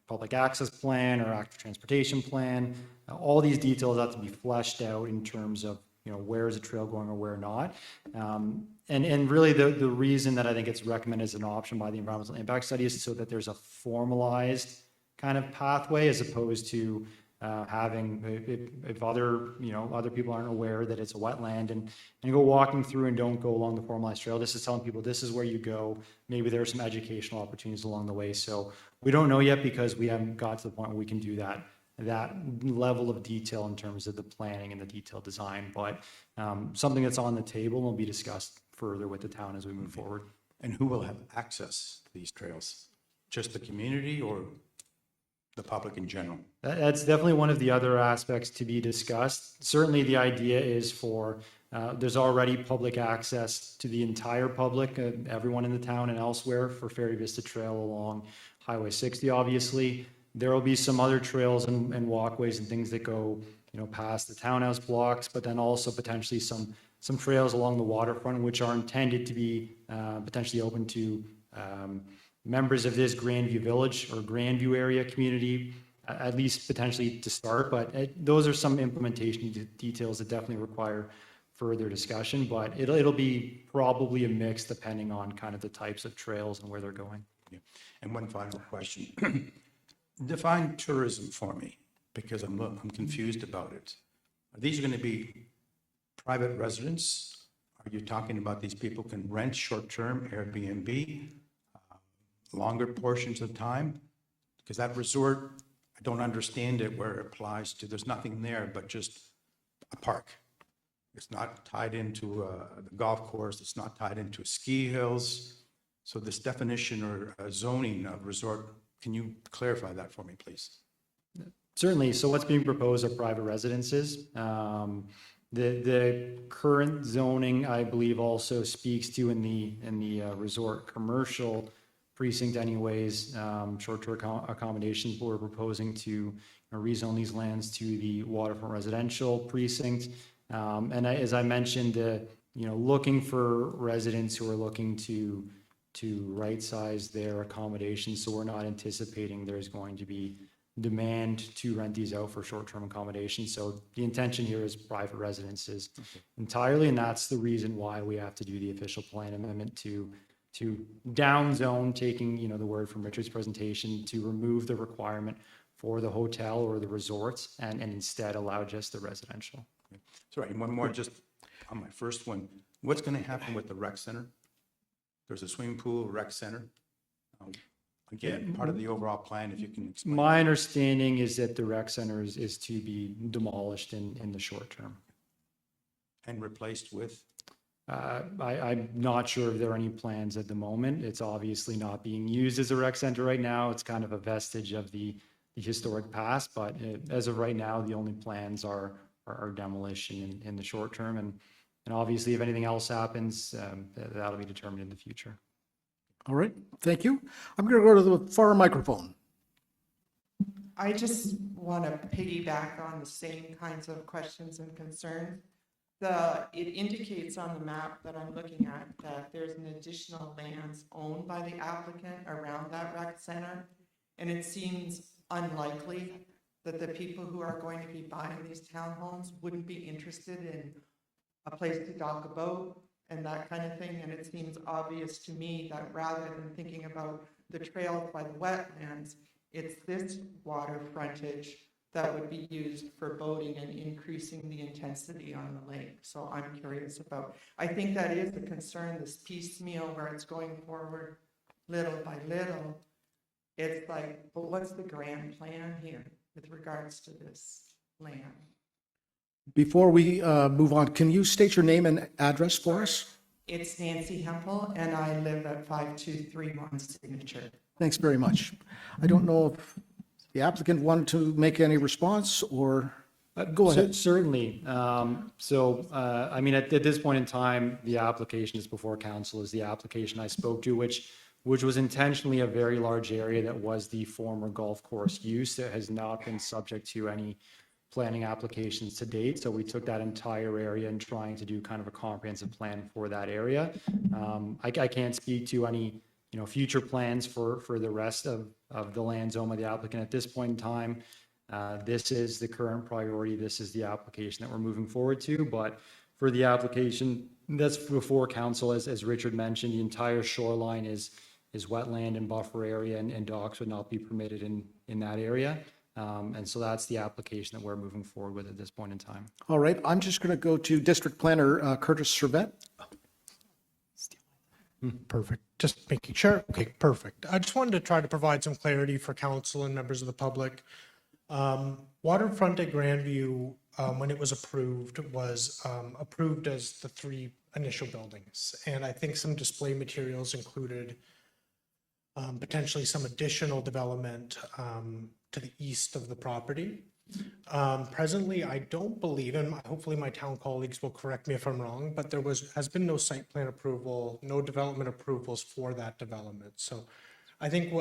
public access plan or active transportation plan. All these details have to be fleshed out in terms of, where is a trail going or where not. And really the reason that I think it's recommended as an option by the environmental impact study is so that there's a formalized kind of pathway, as opposed to having, if other people aren't aware that it's a wetland and go walking through and don't go along the formalized trail. This is telling people this is where you go. Maybe there are some educational opportunities along the way. So we don't know yet because we haven't got to the point where we can do that level of detail in terms of the planning and the detailed design, but something that's on the table will be discussed further with the town as we move forward. And who will have access to these trails? Just the community or the public in general? That's definitely one of the other aspects to be discussed. Certainly the idea is for, there's already public access to the entire public, everyone in the town and elsewhere for Ferry Vista Trail along Highway 60, obviously. There will be some other trails and walkways and things that go, past the townhouse blocks, but then also potentially some trails along the waterfront, which are intended to be potentially open to members of this Grandview Village or Grandview area community, at least potentially to start. But those are some implementation details that definitely require further discussion, but it'll be probably a mix depending on kind of the types of trails and where they're going. Yeah. And one final question. Define tourism for me, because I'm confused about it. Are these going to be private residents? Are you talking about these people can rent short-term Airbnb, longer portions of time? Because that resort, I don't understand it where it applies to, there's nothing there but just a park. It's not tied into the golf course. It's not tied into ski hills. So this definition or zoning of resort, can you clarify that for me, please? Certainly. So what's being proposed are private residences. The current zoning, I believe, also speaks to in the resort commercial precinct anyways, short-term accommodations. We're proposing to rezone these lands to the waterfront residential precinct. And as I mentioned, looking for residents who are looking to right-size their accommodations. So we're not anticipating there's going to be demand to rent these out for short-term accommodations. So the intention here is private residences entirely, and that's the reason why we have to do the official plan amendment to down zone, taking the word from Richard's presentation, to remove the requirement for the hotel or the resorts and instead allow just the residential. Sorry, one more just on my first one. What's going to happen with the rec center? There's a swimming pool, rec center. Again, part of the overall plan, if you can explain. My understanding is that the rec center is to be demolished in the short term. And replaced with? I'm not sure if there are any plans at the moment. It's obviously not being used as a rec center right now. It's kind of a vestige of the historic past, but as of right now, the only plans are demolition in the short term. And obviously, if anything else happens, that'll be determined in the future. All right, thank you. I'm going to go to the far microphone. I just want to piggyback on the same kinds of questions and concerns. It indicates on the map that I'm looking at that there's an additional lands owned by the applicant around that rec center. And it seems unlikely that the people who are going to be buying these townhomes wouldn't be interested in a place to dock a boat and that kind of thing. And it seems obvious to me that rather than thinking about the trails by the wetlands, it's this water frontage that would be used for boating and increasing the intensity on the lake. So I'm curious about, I think that is a concern, this piecemeal where it's going forward little by little. It's like, well, what's the grand plan here with regards to this land? Before we move on, can you state your name and address for us? It's Nancy Hempel, and I live at 5231 Signature. Thanks very much. I don't know the applicant want to make any response or go ahead? Certainly. I mean, at this point in time, the application is before council is the application I spoke to, which was intentionally a very large area that was the former golf course use that has not been subject to any planning applications to date. So we took that entire area and trying to do kind of a comprehensive plan for that area. I can't speak to any, future plans for the rest of the land zone of the applicant at this point in time. This is the current priority. This is the application that we're moving forward to. But for the application that's before council, as Richard mentioned, the entire shoreline is wetland and buffer area, and docks would not be permitted in that area. And so that's the application that we're moving forward with at this point in time. All right, I'm just going to go to District Planner Curtis Servette. Perfect. Just making sure. Okay, perfect. I just wanted to try to provide some clarity for council and members of the public. Waterfront at Grandview, when it was approved as the 3 initial buildings. And I think some display materials included potentially some additional development to the east of the property. Presently, I don't believe, and hopefully my town colleagues will correct me if I'm wrong, but there has been no site plan approval, no development approvals for that development. So I think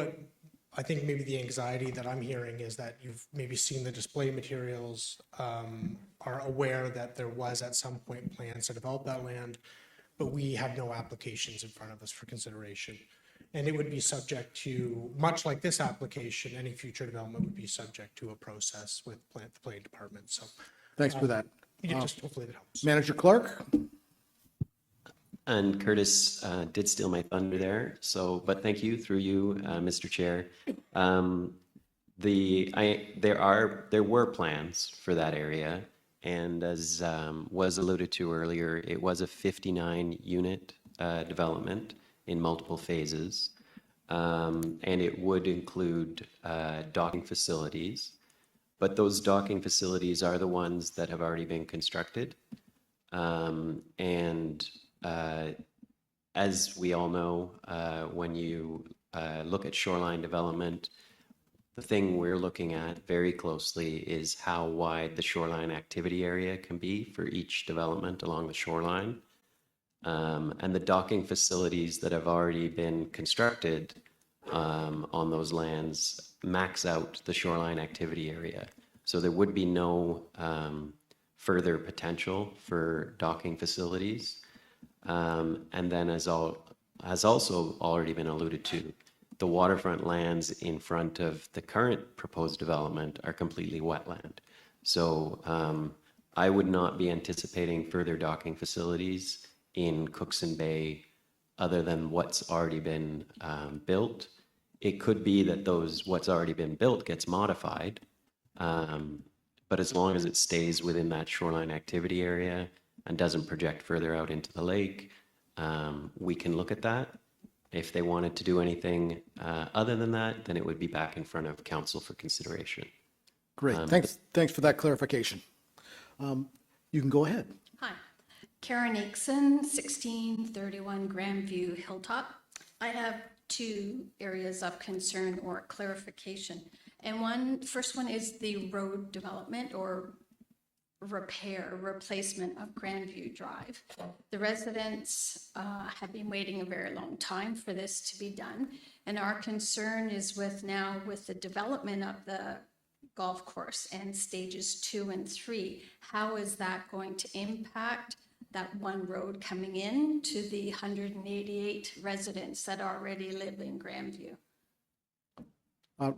maybe the anxiety that I'm hearing is that you've maybe seen the display materials, are aware that there was at some point plans to develop that land, but we have no applications in front of us for consideration. And it would be subject to, much like this application, any future development would be subject to a process with the planning department. So Thanks for that. just hopefully that helps. Manager Clark? And Curtis did steal my thunder there. But thank you, through you, Mr. Chair. There were plans for that area, and as was alluded to earlier, it was a 59-unit development in multiple phases, and it would include docking facilities. But those docking facilities are the ones that have already been constructed, as we all know, when you look at shoreline development, the thing we're looking at very closely is how wide the shoreline activity area can be for each development along the shoreline. And the docking facilities that have already been constructed on those lands max out the shoreline activity area. So there would be no further potential for docking facilities. And then as also already been alluded to, the waterfront lands in front of the current proposed development are completely wetland. So I would not be anticipating further docking facilities in Cookson Bay other than what's already been built. It could be that what's already been built gets modified, but as long as it stays within that shoreline activity area and doesn't project further out into the lake, we can look at that. If they wanted to do anything other than that, then it would be back in front of council for consideration. Great, thanks for that clarification. You can go ahead. Hi, Karen Akeson, 1631 Grandview Hilltop. I have 2 areas of concern or clarification. And first one is the road development or replacement of Grandview Drive. The residents have been waiting a very long time for this to be done. And our concern is with the development of the golf course and stages 2 and 3, how is that going to impact that one road coming in to the 188 residents that already live in Grandview?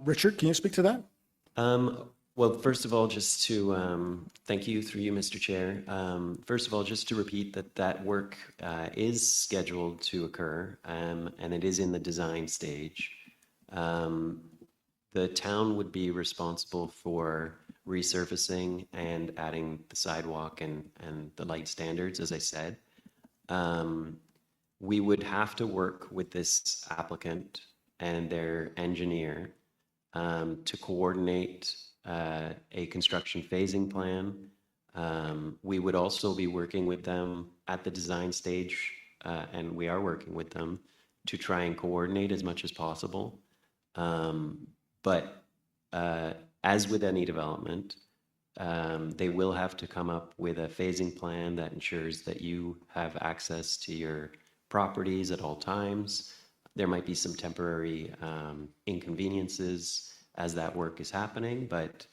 Richard, can you speak to that? Well, first of all, just to thank you, through you, Mr. Chair. First of all, just to repeat that work is scheduled to occur, and it is in the design stage. The town would be responsible for resurfacing and adding the sidewalk and the light standards, as I said. We would have to work with this applicant and their engineer to coordinate a construction phasing plan. We would also be working with them at the design stage, and we are working with them to try and coordinate as much as possible. But as with any development, they will have to come up with a phasing plan that ensures that you have access to your properties at all times. There might be some temporary inconveniences as that work is happening, but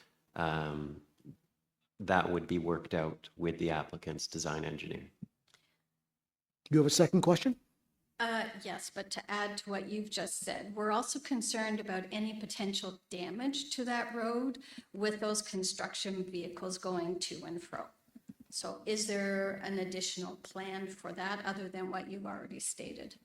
that would be worked out with the applicant's design engineer. You have a second question? Yes, but to add to what you've just said, we're also concerned about any potential damage to that road with those construction vehicles going to and fro. So is there an additional plan for that other than what you've already stated?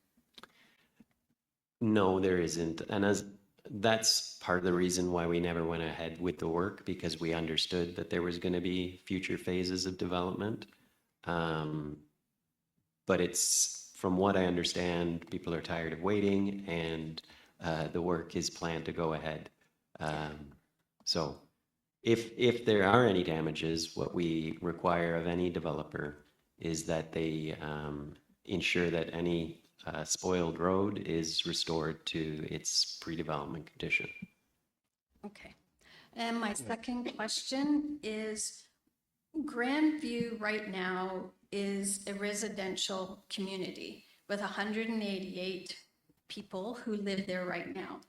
No, there isn't. And that's part of the reason why we never went ahead with the work, because we understood that there was going to be future phases of development. But it's, from what I understand, people are tired of waiting, and the work is planned to go ahead. So if there are any damages, what we require of any developer is that they ensure that any spoiled road is restored to its pre-development condition. Okay. And my second question is, Grandview right now is a residential community with 188 people who live there right now.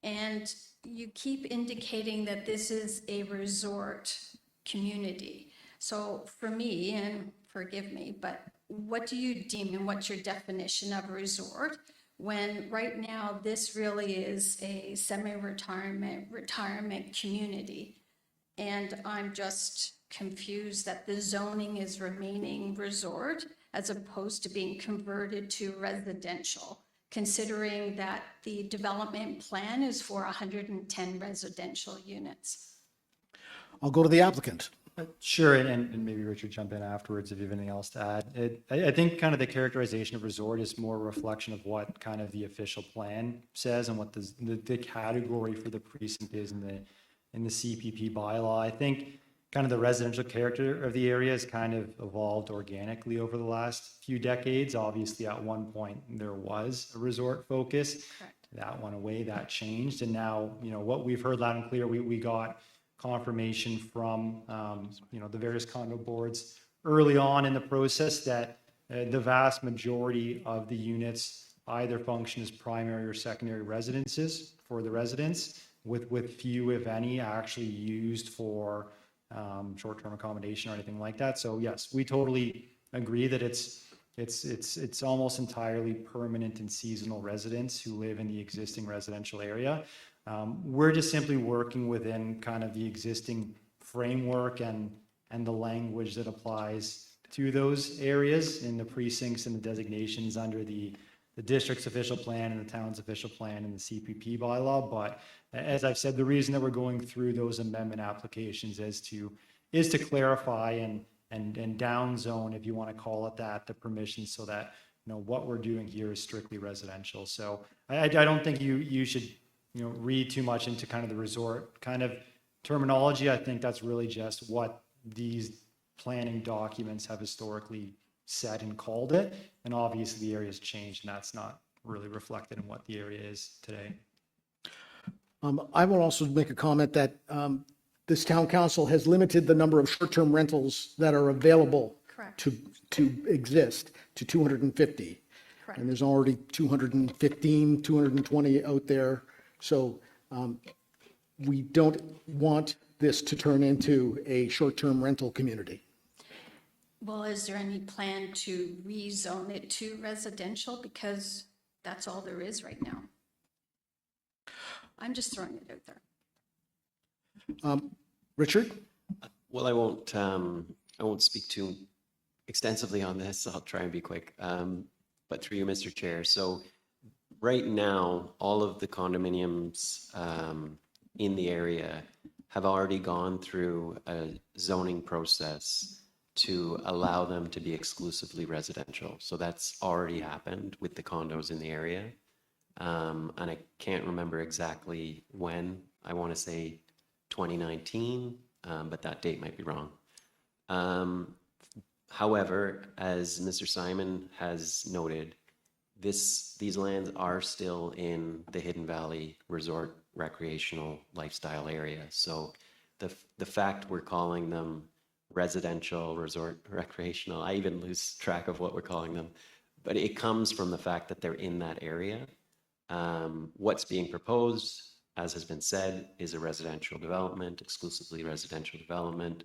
And you keep indicating that this is a resort community. So for me, and forgive me, but what do you deem and what's your definition of a resort when right now this really is a retirement community? And I'm just confused that the zoning is remaining resort as opposed to being converted to residential, considering that the development plan is for 110 residential units. I'll go to the applicant. Sure, and maybe Richard jump in afterwards if you have anything else to add. I think kind of the characterization of resort is more a reflection of what kind of the official plan says and what the category for the precinct is in the CPP bylaw. I think kind of the residential character of the area has kind of evolved organically over the last few decades. Obviously, at one point, there was a resort focus. Correct. That went away, that changed. And now, what we've heard loud and clear, we got confirmation from, the various condo boards early on in the process that the vast majority of the units either function as primary or secondary residences for the residents, with few, if any, actually used for short-term accommodation or anything like that. So yes, we totally agree that it's almost entirely permanent and seasonal residents who live in the existing residential area. We're just simply working within kind of the existing framework and the language that applies to those areas in the precincts and the designations under the district's official plan and the town's official plan and the CPP bylaw. But as I've said, the reason that we're going through those amendment applications is to clarify and down zone, if you want to call it that, the permissions so that what we're doing here is strictly residential. So I don't think you should read too much into kind of the resort kind of terminology. I think that's really just what these planning documents have historically said and called it. And obviously the area has changed, and that's not really reflected in what the area is today. I will also make a comment that this town council has limited the number of short-term rentals that are available Correct. to exist to 250. Correct. And there's already 215, 220 out there. So we don't want this to turn into a short-term rental community. Well, is there any plan to rezone it to residential? Because that's all there is right now. I'm just throwing it out there. Richard? Well, I won't speak too extensively on this. I'll try and be quick. But through you, Mr. Chair. So right now, all of the condominiums in the area have already gone through a zoning process to allow them to be exclusively residential. So that's already happened with the condos in the area. And I can't remember exactly when. I want to say 2019, but that date might be wrong. However, as Mr. Simon has noted, these lands are still in the Hidden Valley Resort recreational lifestyle area. So the fact we're calling them residential, resort, recreational, I even lose track of what we're calling them, but it comes from the fact that they're in that area. What's being proposed, as has been said, is a residential development, exclusively residential development.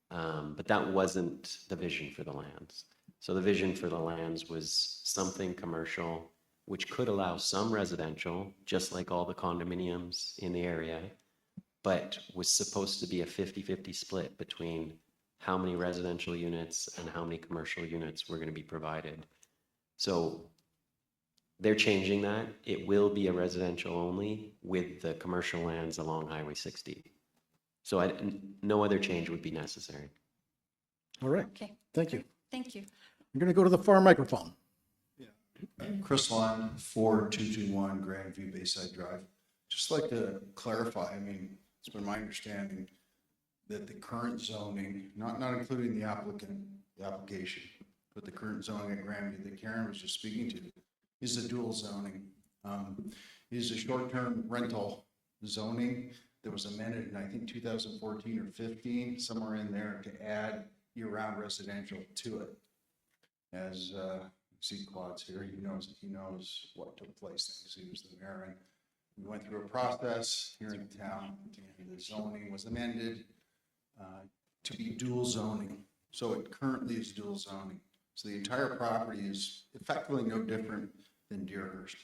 But that wasn't the vision for the lands. So the vision for the lands was something commercial, which could allow some residential, just like all the condominiums in the area, but was supposed to be a 50-50 split between how many residential units and how many commercial units were going to be provided. So they're changing that. It will be a residential only with the commercial lands along Highway 60. So no other change would be necessary. All right, Okay, thank you. thank you. I'm going to go to the far microphone. Chris Lyon, 4221 Grandview Bayside Drive. Just like to clarify, I mean, it's been my understanding that the current zoning, not including the application, but the current zoning at Grandview that Karen was just speaking to, is a dual zoning. Is a short-term rental zoning that was amended in, I think, 2014 or 15, somewhere in there, to add year-round residential to it. As see Claude's here, he knows what took place because he was the mayor, and we went through a process here in town, and the zoning was amended to be dual zoning. So it currently is dual zoning. So the entire property is effectively no different than Deerhurst.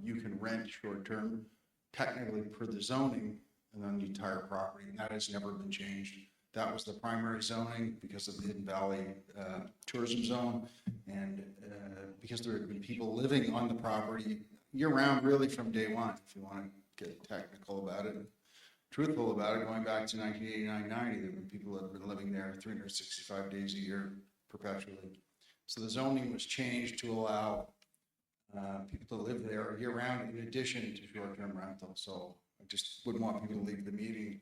You can rent short-term, technically per the zoning, and then the entire property, and that has never been changed. That was the primary zoning because of the Hidden Valley tourism zone, and because there have been people living on the property year-round, really from day one, if you want to get technical about it, truthful about it, going back to 1989-90, there have been people that have been living there 365 days a year perpetually. So the zoning was changed to allow people to live there year-round in addition to short-term rental. So I just wouldn't want people to leave the meeting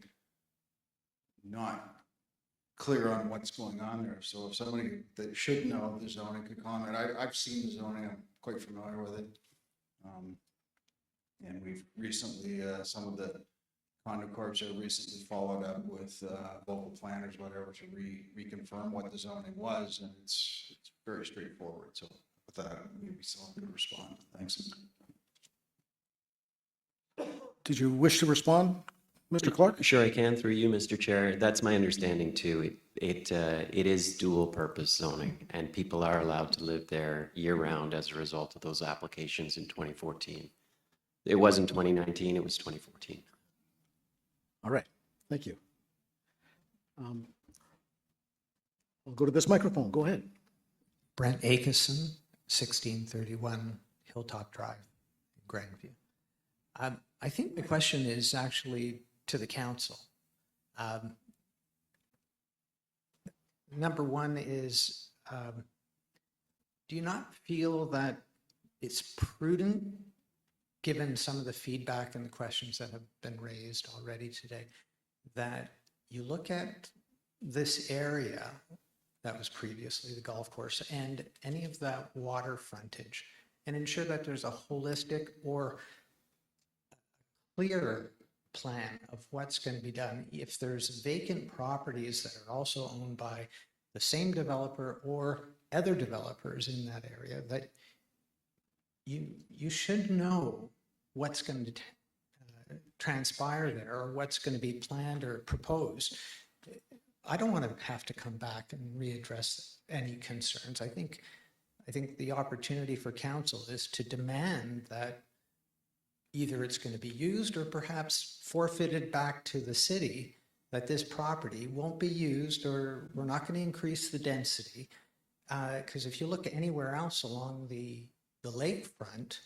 not clear on what's going on there. So if somebody that should know the zoning could comment, I've seen the zoning, I'm quite familiar with it. And we've recently, some of the condo corps have recently followed up with local planners, whatever, to reconfirm what the zoning was, and it's very straightforward. So with that, maybe someone could respond. Thanks. Did you wish to respond, Mr. Clark? Sure, I can, through you, Mr. Chair. That's my understanding too. It is dual purpose zoning, and people are allowed to live there year round as a result of those applications in 2014. It wasn't 2019, it was 2014. All right, thank you. We'll go to this microphone. Go ahead. Brent Akeson, 1631 Hilltop Drive, Grandview. I think the question is actually to the council. Number one is, do you not feel that it's prudent, given some of the feedback and the questions that have been raised already today, that you look at this area that was previously the golf course and any of that water frontage and ensure that there's a holistic or clear plan of what's going to be done? If there's vacant properties that are also owned by the same developer or other developers in that area, that you should know what's going to transpire there or what's going to be planned or proposed. I don't want to have to come back and readdress any concerns. I think the opportunity for council is to demand that either it's going to be used or perhaps forfeited back to the city, that this property won't be used, or we're not going to increase the density. Because if you look anywhere else along the lakefront,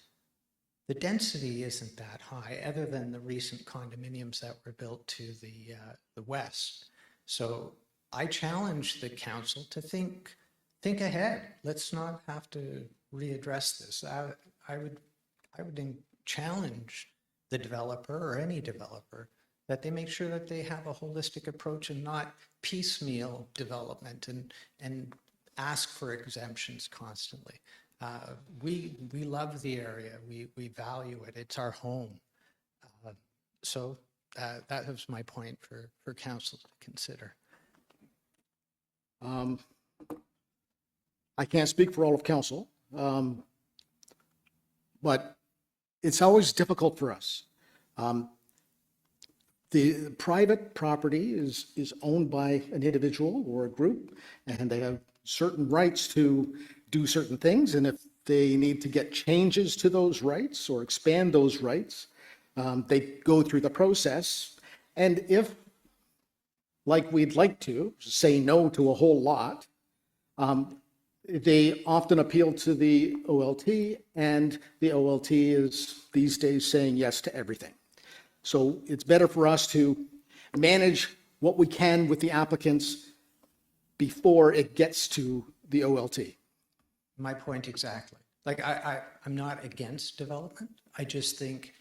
the density isn't that high, other than the recent condominiums that were built to the west. So I challenge the council to think ahead. Let's not have to readdress this. I would challenge the developer or any developer that they make sure that they have a holistic approach and not piecemeal development and ask for exemptions constantly. We love the area. We value it. It's our home. So that was my point for council to consider. I can't speak for all of council, but it's always difficult for us. The private property is owned by an individual or a group, and they have certain rights to do certain things. And if they need to get changes to those rights or expand those rights, they go through the process. And if, like we'd like to, say no to a whole lot, they often appeal to the OLT, and the OLT is these days saying yes to everything. So it's better for us to manage what we can with the applicants before it gets to the OLT. My point exactly. Like, I'm not against development. I just think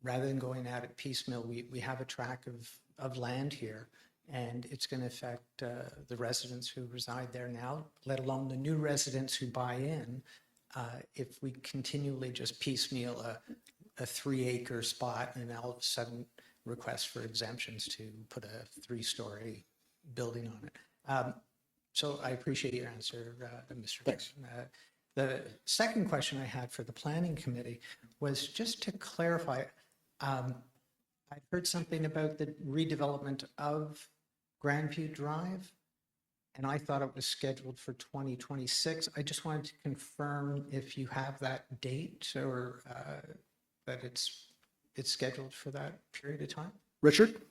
rather than going at it piecemeal, we have a tract of land here, and it's going to affect the residents who reside there now, let alone the new residents who buy in. If we continually just piecemeal a 3-acre spot and all of a sudden request for exemptions to put a 3-story building on it. So I appreciate your answer, Mr. Thanks. Chairman. The second question I had for the planning committee was just to clarify. I heard something about the redevelopment of Grandview Drive, and I thought it was scheduled for 2026. I just wanted to confirm if you have that date or that it's scheduled for that period of time. Richard?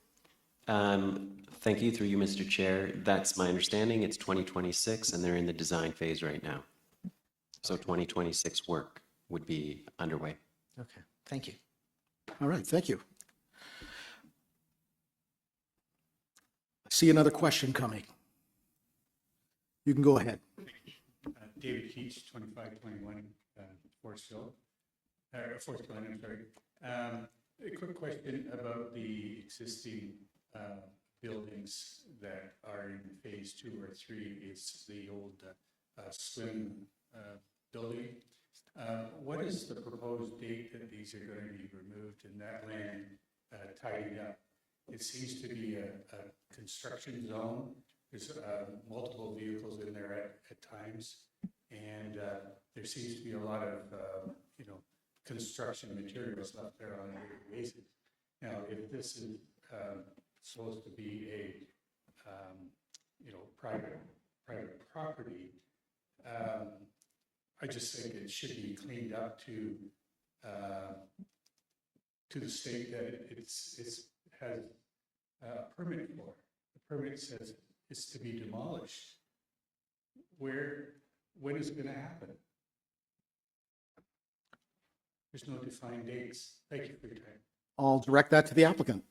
Thank you, through you, Mr. Chair. That's my understanding. It's 2026, and they're in the design phase right now. So 2026 work would be underway. Okay, thank you. All right, thank you. I see another question coming. You can go ahead. David Keach, 2521 Forest Hill, Forest Glen, I'm sorry. A quick question about the existing buildings that are in phase 2 or 3. It's the old swim building. What is the proposed date that these are going to be removed and that land tidied up? It seems to be a construction zone. There's multiple vehicles in there at times, and there seems to be a lot of construction materials left there on a daily basis. Now, if this is supposed to be a private property, I just think it should be cleaned up to the state that it has a permit for. The permit says it's to be demolished. When is it going to happen? There's no defined dates. Thank you for your time. I'll direct that to the applicant.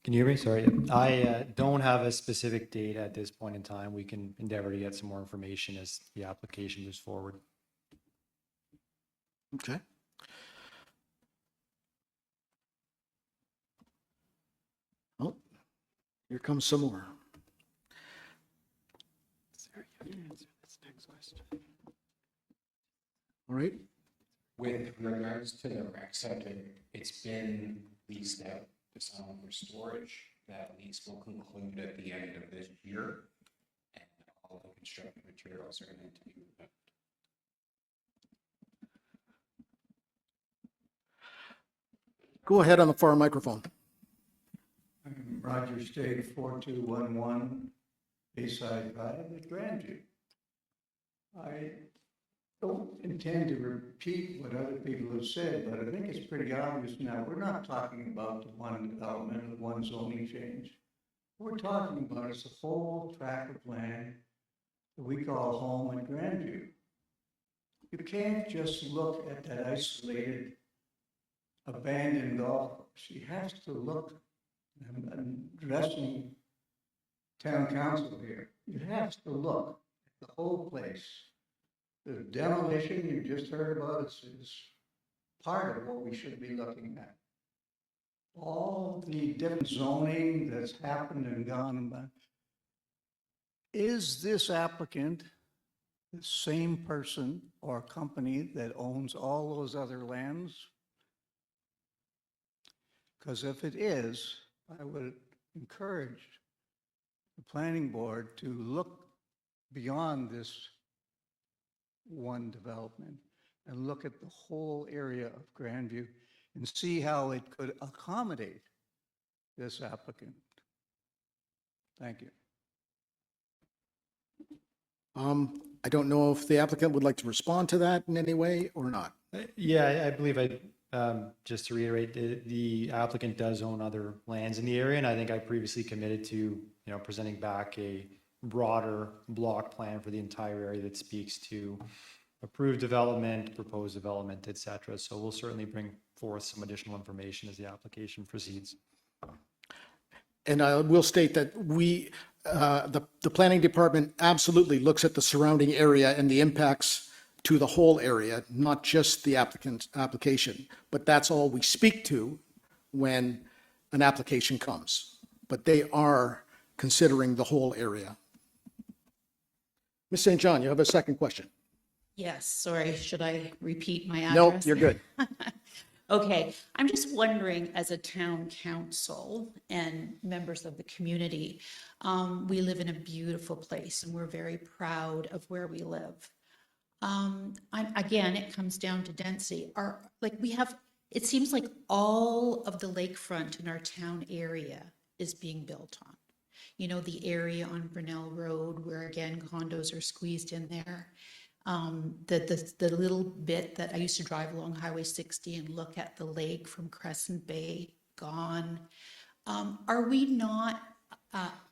Can you hear me? Sorry. I don't have a specific date at this point in time. We can endeavor to get some more information as the application moves forward. Okay. Oh, here comes some more. All right. With regards to the rec center, it's been leased out to someone for storage. That lease will conclude at the end of this year, and all the construction materials are going to be removed. Go ahead on the far microphone. Roger Stagg, 4211 Bayside Drive at Grandview. I don't intend to repeat what other people have said, but I think it's pretty obvious now. We're not talking about the one development or one zoning change. What we're talking about is the full tract of land that we call home at Grandview. You can't just look at that isolated, abandoned golf course. You have to look, I'm addressing town council here, you have to look at the whole place. The demolition you just heard about is part of what we should be looking at. All the different zoning that's happened and gone by. Is this applicant the same person or company that owns all those other lands? Because if it is, I would encourage the planning board to look beyond this one development and look at the whole area of Grandview and see how it could accommodate this applicant. Thank you. I don't know if the applicant would like to respond to that in any way or not. Yeah, I believe just to reiterate, the applicant does own other lands in the area, and I think I previously committed to, presenting back a broader block plan for the entire area that speaks to approved development, proposed development, et cetera. So we'll certainly bring forth some additional information as the application proceeds. And I will state that the planning department absolutely looks at the surrounding area and the impacts to the whole area, not just the applicant's application. But that's all we speak to when an application comes. But they are considering the whole area. Ms. St. John, you have a second question? Yes, sorry, should I repeat my address? Nope, you're good. Okay, I'm just wondering, as a town council and members of the community, we live in a beautiful place and we're very proud of where we live. Again, it comes down to density. It seems like all of the lakefront in our town area is being built on. The area on Brunel Road where, again, condos are squeezed in there. The little bit that I used to drive along Highway 60 and look at the lake from Crescent Bay, gone. Are we not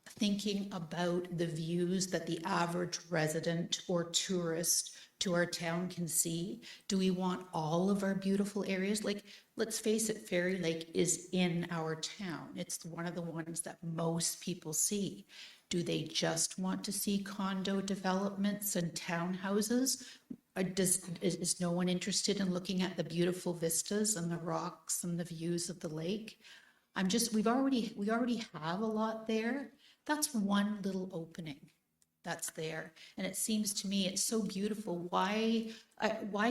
thinking about the views that the average resident or tourist to our town can see? Do we want all of our beautiful areas? Like, let's face it, Fairy Lake is in our town. It's one of the ones that most people see. Do they just want to see condo developments and townhouses? Is no one interested in looking at the beautiful vistas and the rocks and the views of the lake? We already have a lot there. That's one little opening that's there. And it seems to me it's so beautiful. Why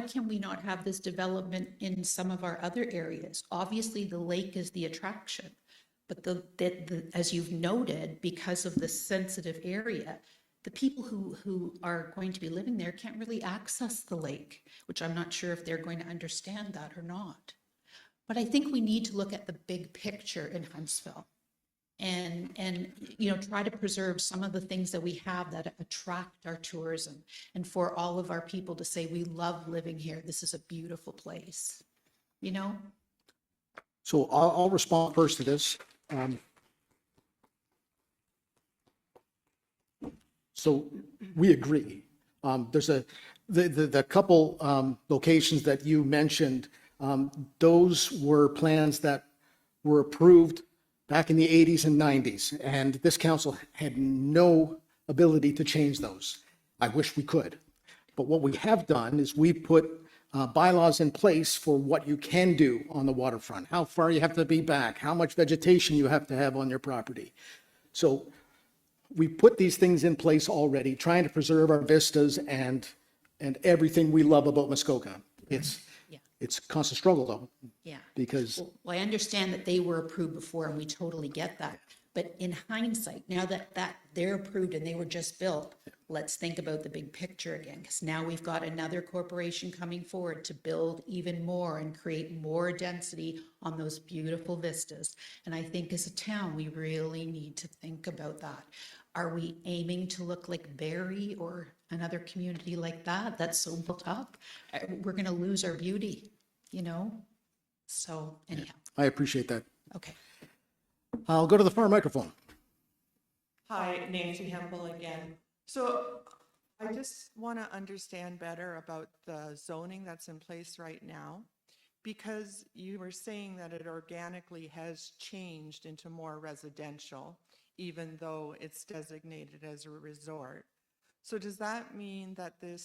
can we not have this development in some of our other areas? Obviously, the lake is the attraction. But as you've noted, because of the sensitive area, the people who are going to be living there can't really access the lake, which I'm not sure if they're going to understand that or not. But I think we need to look at the big picture in Huntsville and try to preserve some of the things that we have that attract our tourism, and for all of our people to say, we love living here. This is a beautiful place, So I'll respond first to this. So we agree. There's the couple locations that you mentioned. Those were plans that were approved back in the 80s and 90s, and this council had no ability to change those. I wish we could. But what we have done is we put bylaws in place for what you can do on the waterfront, how far you have to be back, how much vegetation you have to have on your property. So we put these things in place already, trying to preserve our vistas and everything we love about Muskoka. It's a constant struggle though. Yeah. Because Well, I understand that they were approved before and we totally get that. But in hindsight, now that they're approved and they were just built, let's think about the big picture again, because now we've got another corporation coming forward to build even more and create more density on those beautiful vistas. And I think as a town, we really need to think about that. Are we aiming to look like Barrie or another community like that that's so built up? We're going to lose our beauty, So anyhow. I appreciate that. Okay. I'll go to the far microphone. Hi, Nancy Hempel again. So I just want to understand better about the zoning that's in place right now, because you were saying that it organically has changed into more residential, even though it's designated as a resort. So does that mean that the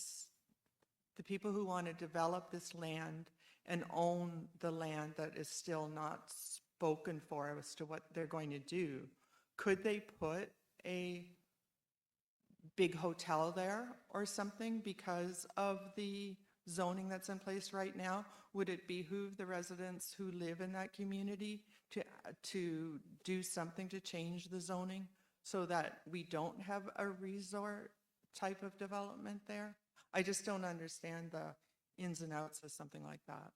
people who want to develop this land and own the land that is still not spoken for as to what they're going to do, could they put a big hotel there or something because of the zoning that's in place right now, would it behoove the residents who live in that community to do something to change the zoning so that we don't have a resort type of development there? I just don't understand the ins and outs of something like that.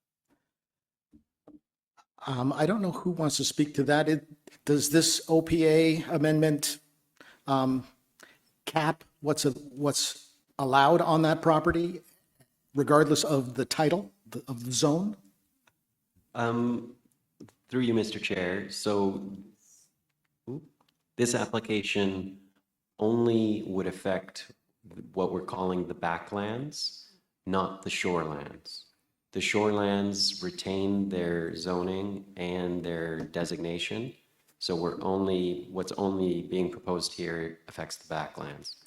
I don't know who wants to speak to that. Does this OPA amendment cap what's allowed on that property, regardless of the title of the zone? Through you, Mr. Chair. So this application only would affect what we're calling the backlands, not the shorelands. The shorelands retain their zoning and their designation. So what's only being proposed here affects the backlands.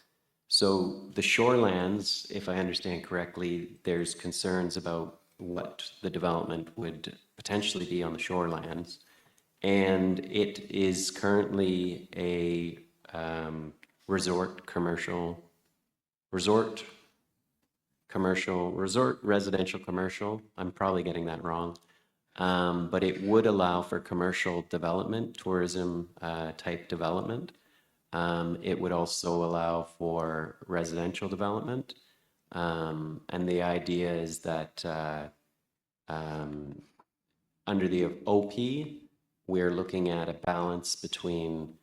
So the shorelands, if I understand correctly, there's concerns about what the development would potentially be on the shorelands. And it is currently a resort residential commercial. I'm probably getting that wrong. But it would allow for commercial development, tourism type development. It would also allow for residential development. And the idea is that under the OP, we're looking at a balance between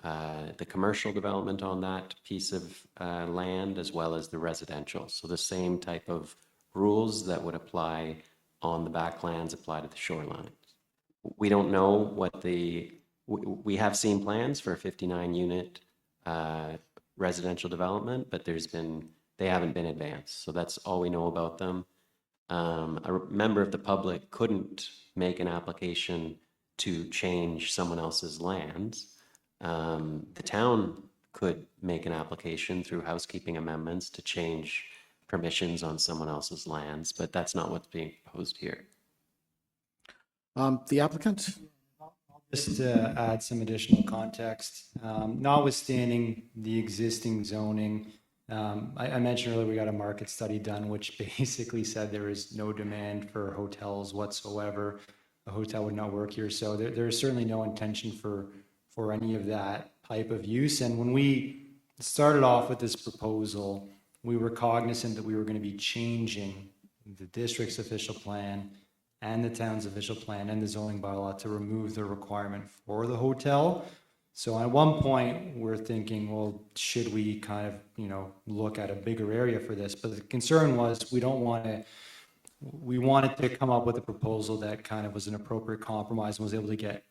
the commercial development on that piece of land as well as the residential. So the same type of rules that would apply on the backlands apply to the shorelines. We don't know what we have seen plans for a 59-unit residential development, but they haven't been advanced. So that's all we know about them. A member of the public couldn't make an application to change someone else's lands. The town could make an application through housekeeping amendments to change permissions on someone else's lands, but that's not what's being proposed here. The applicant? Just to add some additional context, notwithstanding the existing zoning, I mentioned earlier we got a market study done, which basically said there is no demand for hotels whatsoever. A hotel would not work here, so there is certainly no intention for any of that type of use. And when we started off with this proposal, we were cognizant that we were going to be changing the district's official plan and the town's official plan and the zoning bylaw to remove the requirement for the hotel. So at one point we're thinking, well, should we kind of, look at a bigger area for this? But the concern was we wanted to come up with a proposal that kind of was an appropriate compromise and was able to get,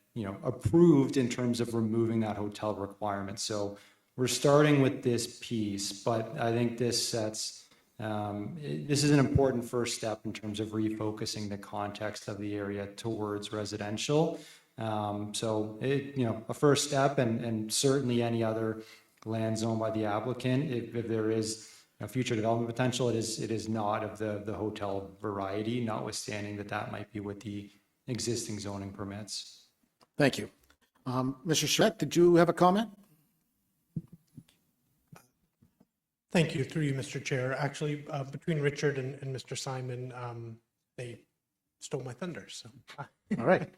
approved in terms of removing that hotel requirement. So we're starting with this piece, but I think this sets, this is an important first step in terms of refocusing the context of the area towards residential. So a first step, and certainly any other land owned by the applicant, if there is future development potential, it is not of the hotel variety, notwithstanding that might be what the existing zoning permits. Thank you. Mr. Schreck, did you have a comment? Thank you, through you, Mr. Chair. Actually, between Richard and Mr. Simon, they stole my thunder, so. All right.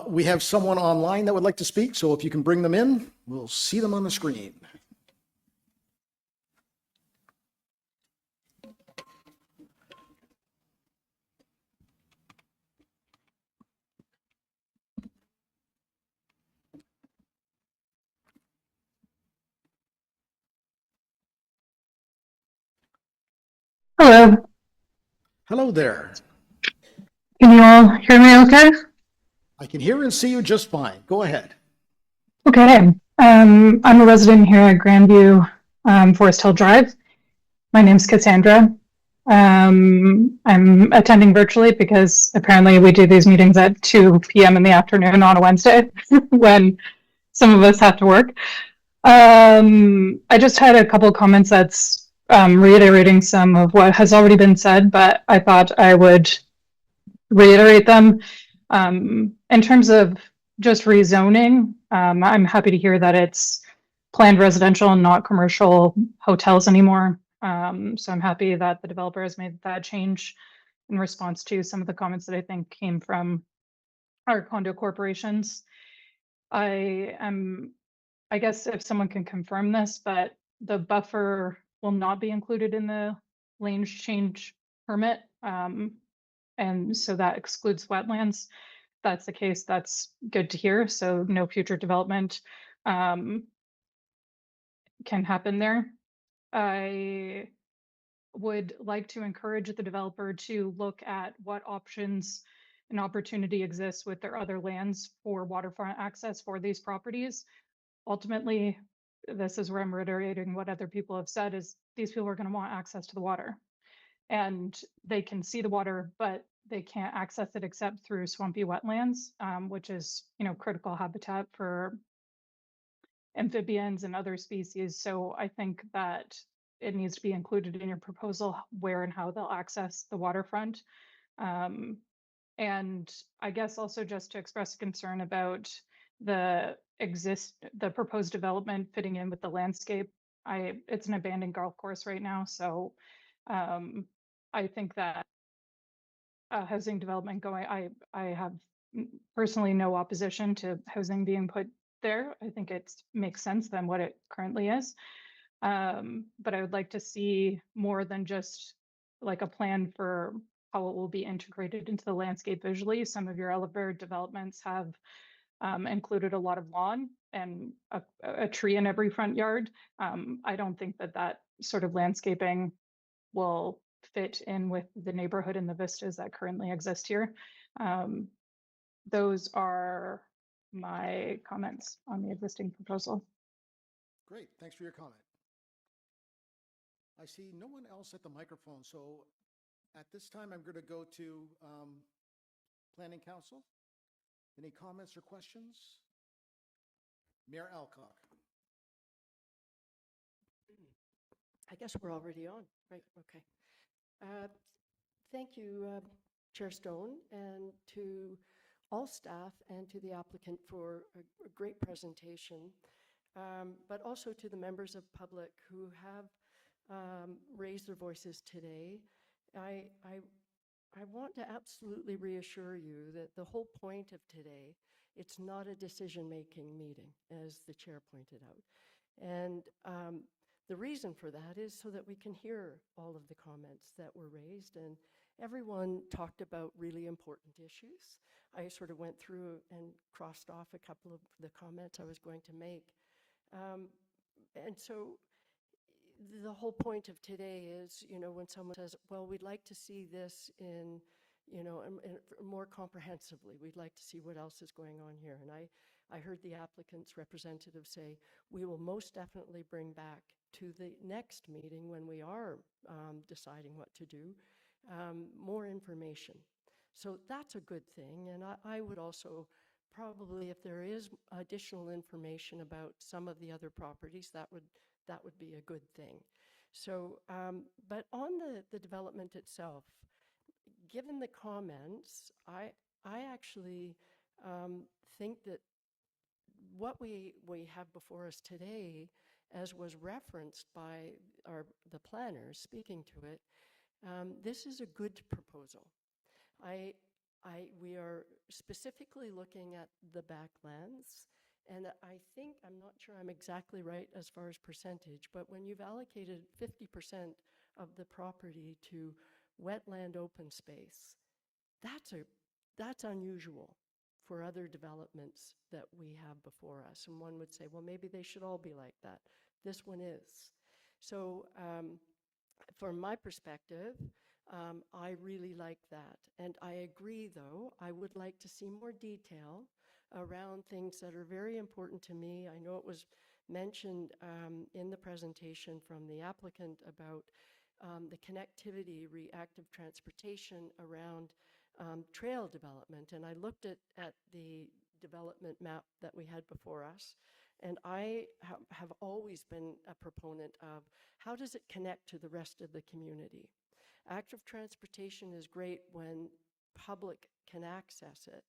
We have someone online that would like to speak, so if you can bring them in, we'll see them on the screen. Hello. Hello there. Can you all hear me okay? I can hear and see you just fine. Go ahead. Okay. I'm a resident here at Grandview Forest Hill Drive. My name's Cassandra. I'm attending virtually because apparently we do these meetings at 2 p.m. in the afternoon on a Wednesday when some of us have to work. I just had a couple of comments that's reiterating some of what has already been said, but I thought I would reiterate them. In terms of just rezoning, I'm happy to hear that it's planned residential and not commercial hotels anymore. So I'm happy that the developer has made that change in response to some of the comments that I think came from our condo corporations. I guess if someone can confirm this, but the buffer will not be included in the lane change permit. And so that excludes wetlands. If that's the case, that's good to hear. So no future development can happen there. I would like to encourage the developer to look at what options and opportunity exists with their other lands for waterfront access for these properties. Ultimately, this is where I'm reiterating what other people have said, is these people are going to want access to the water. And they can see the water, but they can't access it except through swampy wetlands, which is, critical habitat for amphibians and other species. So I think that it needs to be included in your proposal where and how they'll access the waterfront. And I guess also just to express a concern about the proposed development fitting in with the landscape. It's an abandoned golf course right now, so I think that housing development going, I have personally no opposition to housing being put there. I think it makes sense than what it currently is. But I would like to see more than just like a plan for how it will be integrated into the landscape visually. Some of your elevator developments have included a lot of lawn and a tree in every front yard. I don't think that sort of landscaping will fit in with the neighborhood and the vistas that currently exist here. Those are my comments on the existing proposal. Great, thanks for your comment. I see no one else at the microphone, so at this time, I'm going to go to Planning Council. Any comments or questions? Mayor Alcock. I guess we're already on, right? Okay. Thank you, Chair Stone, and to all staff and to the applicant for a great presentation, but also to the members of public who have raised their voices today. I want to absolutely reassure you that the whole point of today, it's not a decision-making meeting, as the chair pointed out. And the reason for that is so that we can hear all of the comments that were raised, and everyone talked about really important issues. I sort of went through and crossed off a couple of the comments I was going to make. And so the whole point of today is, when someone says, well, we'd like to see this in, more comprehensively, we'd like to see what else is going on here. And I heard the applicant's representative say, we will most definitely bring back to the next meeting when we are deciding what to do, more information. So that's a good thing. And I would also probably, if there is additional information about some of the other properties, that would be a good thing. So, but on the development itself, given the comments, I actually think that what we have before us today, as was referenced by the planners speaking to it, this is a good proposal. We are specifically looking at the backlands. And I think, I'm not sure I'm exactly right as far as percentage, but when you've allocated 50% of the property to wetland open space, that's unusual for other developments that we have before us. And one would say, well, maybe they should all be like that. This one is. So from my perspective, I really like that. And I agree, though, I would like to see more detail around things that are very important to me. I know it was mentioned in the presentation from the applicant about the connectivity, reactive transportation around trail development. And I looked at the development map that we had before us, and I have always been a proponent of how does it connect to the rest of the community. Active transportation is great when public can access it.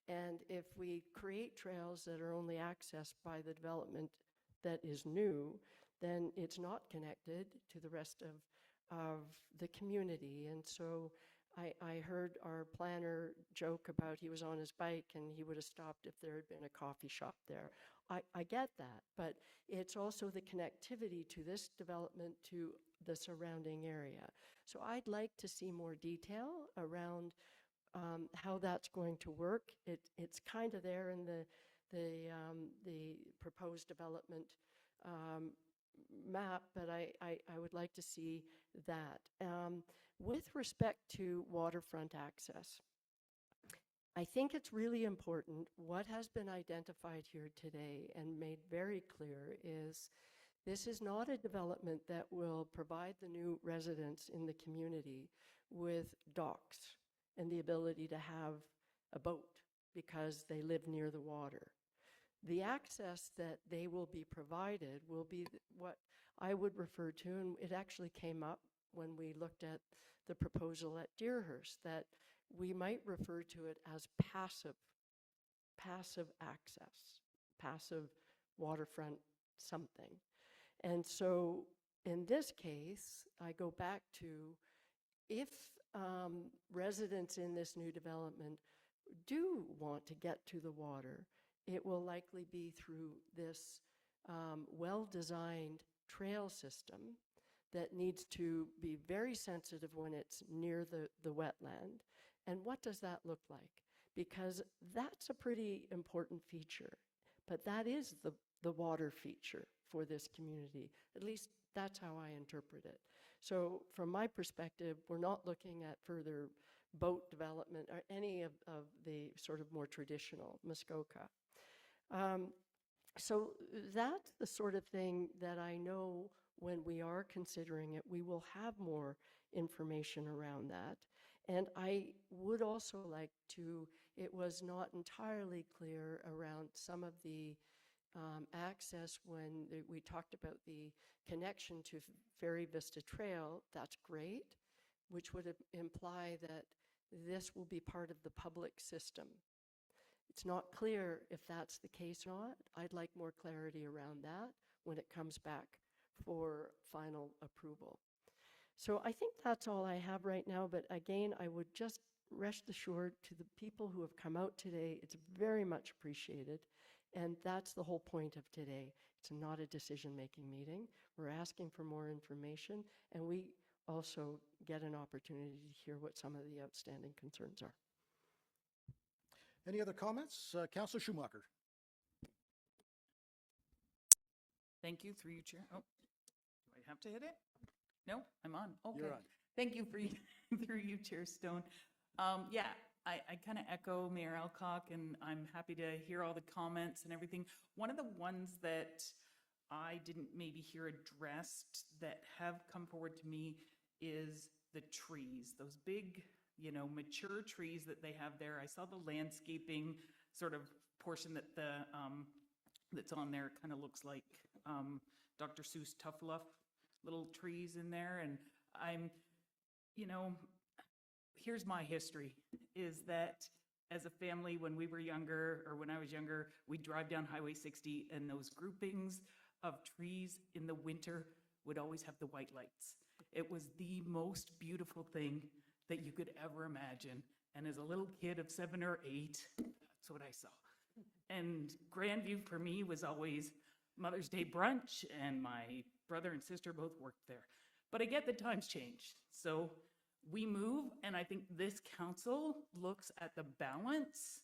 And if we create trails that are only accessed by the development that is new, then it's not connected to the rest of the community. And so I heard our planner joke about he was on his bike and he would have stopped if there had been a coffee shop there. I get that, but it's also the connectivity to this development to the surrounding area. So I'd like to see more detail around how that's going to work. It's kind of there in the proposed development map, but I would like to see that. With respect to waterfront access, I think it's really important. What has been identified here today and made very clear is this is not a development that will provide the new residents in the community with docks and the ability to have a boat because they live near the water. The access that they will be provided will be what I would refer to, and it actually came up when we looked at the proposal at Deerhurst, that we might refer to it as passive access, passive waterfront something. And so in this case, I go back to if residents in this new development do want to get to the water, it will likely be through this well-designed trail system that needs to be very sensitive when it's near the wetland. And what does that look like? Because that's a pretty important feature, but that is the water feature for this community. At least that's how I interpret it. So from my perspective, we're not looking at further boat development or any of the sort of more traditional Muskoka. So that's the sort of thing that I know when we are considering it, we will have more information around that. And I would also like to, it was not entirely clear around some of the access when we talked about the connection to Ferry Vista Trail. That's great, which would imply that this will be part of the public system. It's not clear if that's the case or not. I'd like more clarity around that when it comes back for final approval. So I think that's all I have right now, but again, I would just rest assured to the people who have come out today, it's very much appreciated, and that's the whole point of today. It's not a decision-making meeting. We're asking for more information, and we also get an opportunity to hear what some of the outstanding concerns are. Any other comments? Councillor Schumacher. Thank you, through you, Chair. Oh, do I have to hit it? No, I'm on. Okay. You're on. Thank you for through you, Chair Stone. Yeah, I kind of echo Mayor Alcock, and I'm happy to hear all the comments and everything. One of the ones that I didn't maybe hear addressed that have come forward to me is the trees, those big, you know, mature trees that they have there. I saw the landscaping sort of portion that the that's on there. Kind of looks like Dr. Seuss Tough Luff little trees in there. And I'm, you know, here's my history, is that as a family, when we were younger, or when I was younger, we'd drive down Highway 60 and those groupings of trees in the winter would always have the white lights. It was the most beautiful thing that you could ever imagine. And as a little kid of 7 or 8, that's what I saw. And Grandview for me was always Mother's Day brunch, and my brother and sister both worked there. But I get that times changed. So we move, and I think this council looks at the balance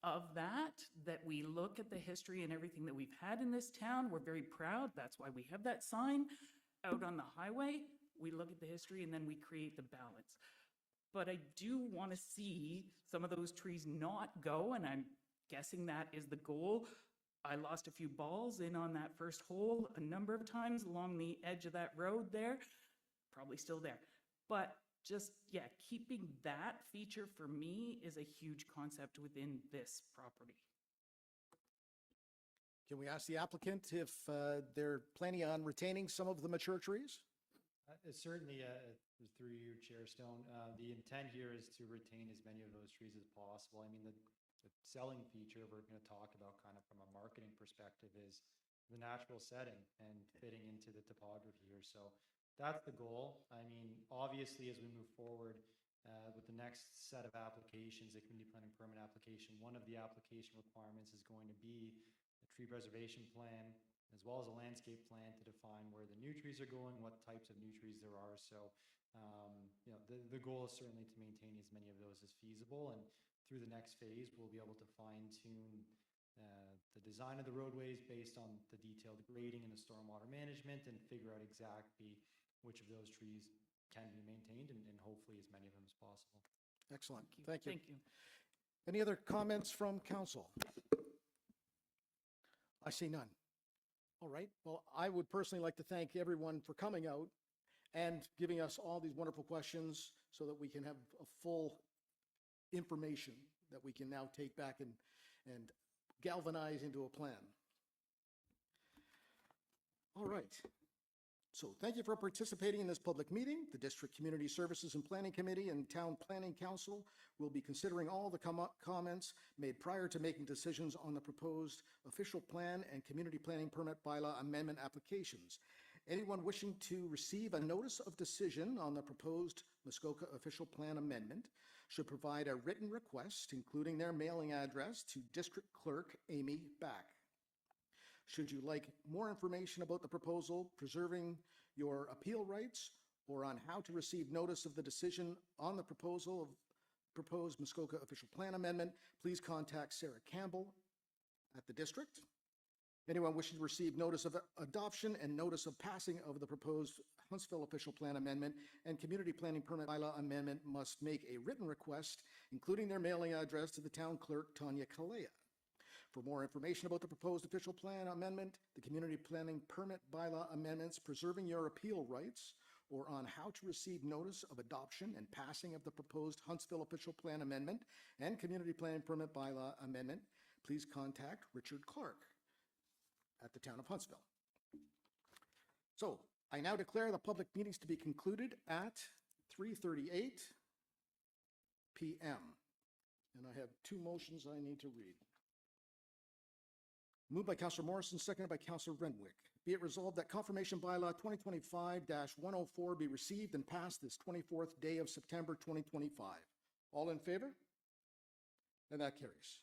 of that we look at the history and everything that we've had in this town. We're very proud. That's why we have that sign out on the highway. We look at the history and then we create the balance. But I do want to see some of those trees not go, and I'm guessing that is the goal. I lost a few balls in on that first hole a number of times along the edge of that road there. Probably still there. But just, yeah, keeping that feature for me is a huge concept within this property. Can we ask the applicant if they're planning on retaining some of the mature trees? Certainly, through you, Chair Stone, the intent here is to retain as many of those trees as possible. I mean, the selling feature we're going to talk about kind of from a marketing perspective is the natural setting and fitting into the topography here. So that's the goal. I mean, obviously, as we move forward with the next set of applications, the community planning permit application, one of the application requirements is going to be a tree preservation plan, as well as a landscape plan to define where the new trees are going, what types of new trees there are. So, you know, the goal is certainly to maintain as many of those as feasible. And through the next phase, we'll be able to fine tune the design of the roadways based on the detailed grading and the stormwater management, and figure out exactly which of those trees can be maintained, and hopefully as many of them as possible. Excellent. Thank you. Thank you. Any other comments from council? I see none. All right. Well, I would personally like to thank everyone for coming out and giving us all these wonderful questions so that we can have a full information that we can now take back and galvanize into a plan. All right. So thank you for participating in this public meeting. The District Community Services and Planning Committee and Town Planning Council will be considering all the comments made prior to making decisions on the proposed official plan and community planning permit bylaw amendment applications. Anyone wishing to receive a notice of decision on the proposed Muskoka official plan amendment should provide a written request, including their mailing address, to District Clerk Amy Back. Should you like more information about the proposal, preserving your appeal rights, or on how to receive notice of the decision on the proposal of proposed Muskoka official plan amendment, please contact Sarah Campbell at the district. Anyone wishing to receive notice of adoption and notice of passing of the proposed Huntsville official plan amendment and community planning permit bylaw amendment must make a written request, including their mailing address, to the town clerk, Tanya Kalea. For more information about the proposed official plan amendment, the community planning permit bylaw amendments, preserving your appeal rights, or on how to receive notice of adoption and passing of the proposed Huntsville official plan amendment and community planning permit bylaw amendment, please contact Richard Clark at the town of Huntsville. So I now declare the public meetings to be concluded at 3:38 p.m. And I have two motions I need to read. Moved by Councillor Morrison, seconded by Councillor Renwick. Be it resolved that confirmation bylaw 2025-104 be received and passed this 24th day of September 2025. All in favor? And that carries.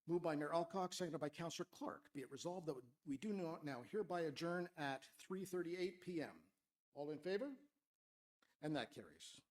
Moved by Mayor Alcock, seconded by Councillor Clark. Be it resolved that we do now hereby adjourn at 3:38 p.m. All in favor? And that carries.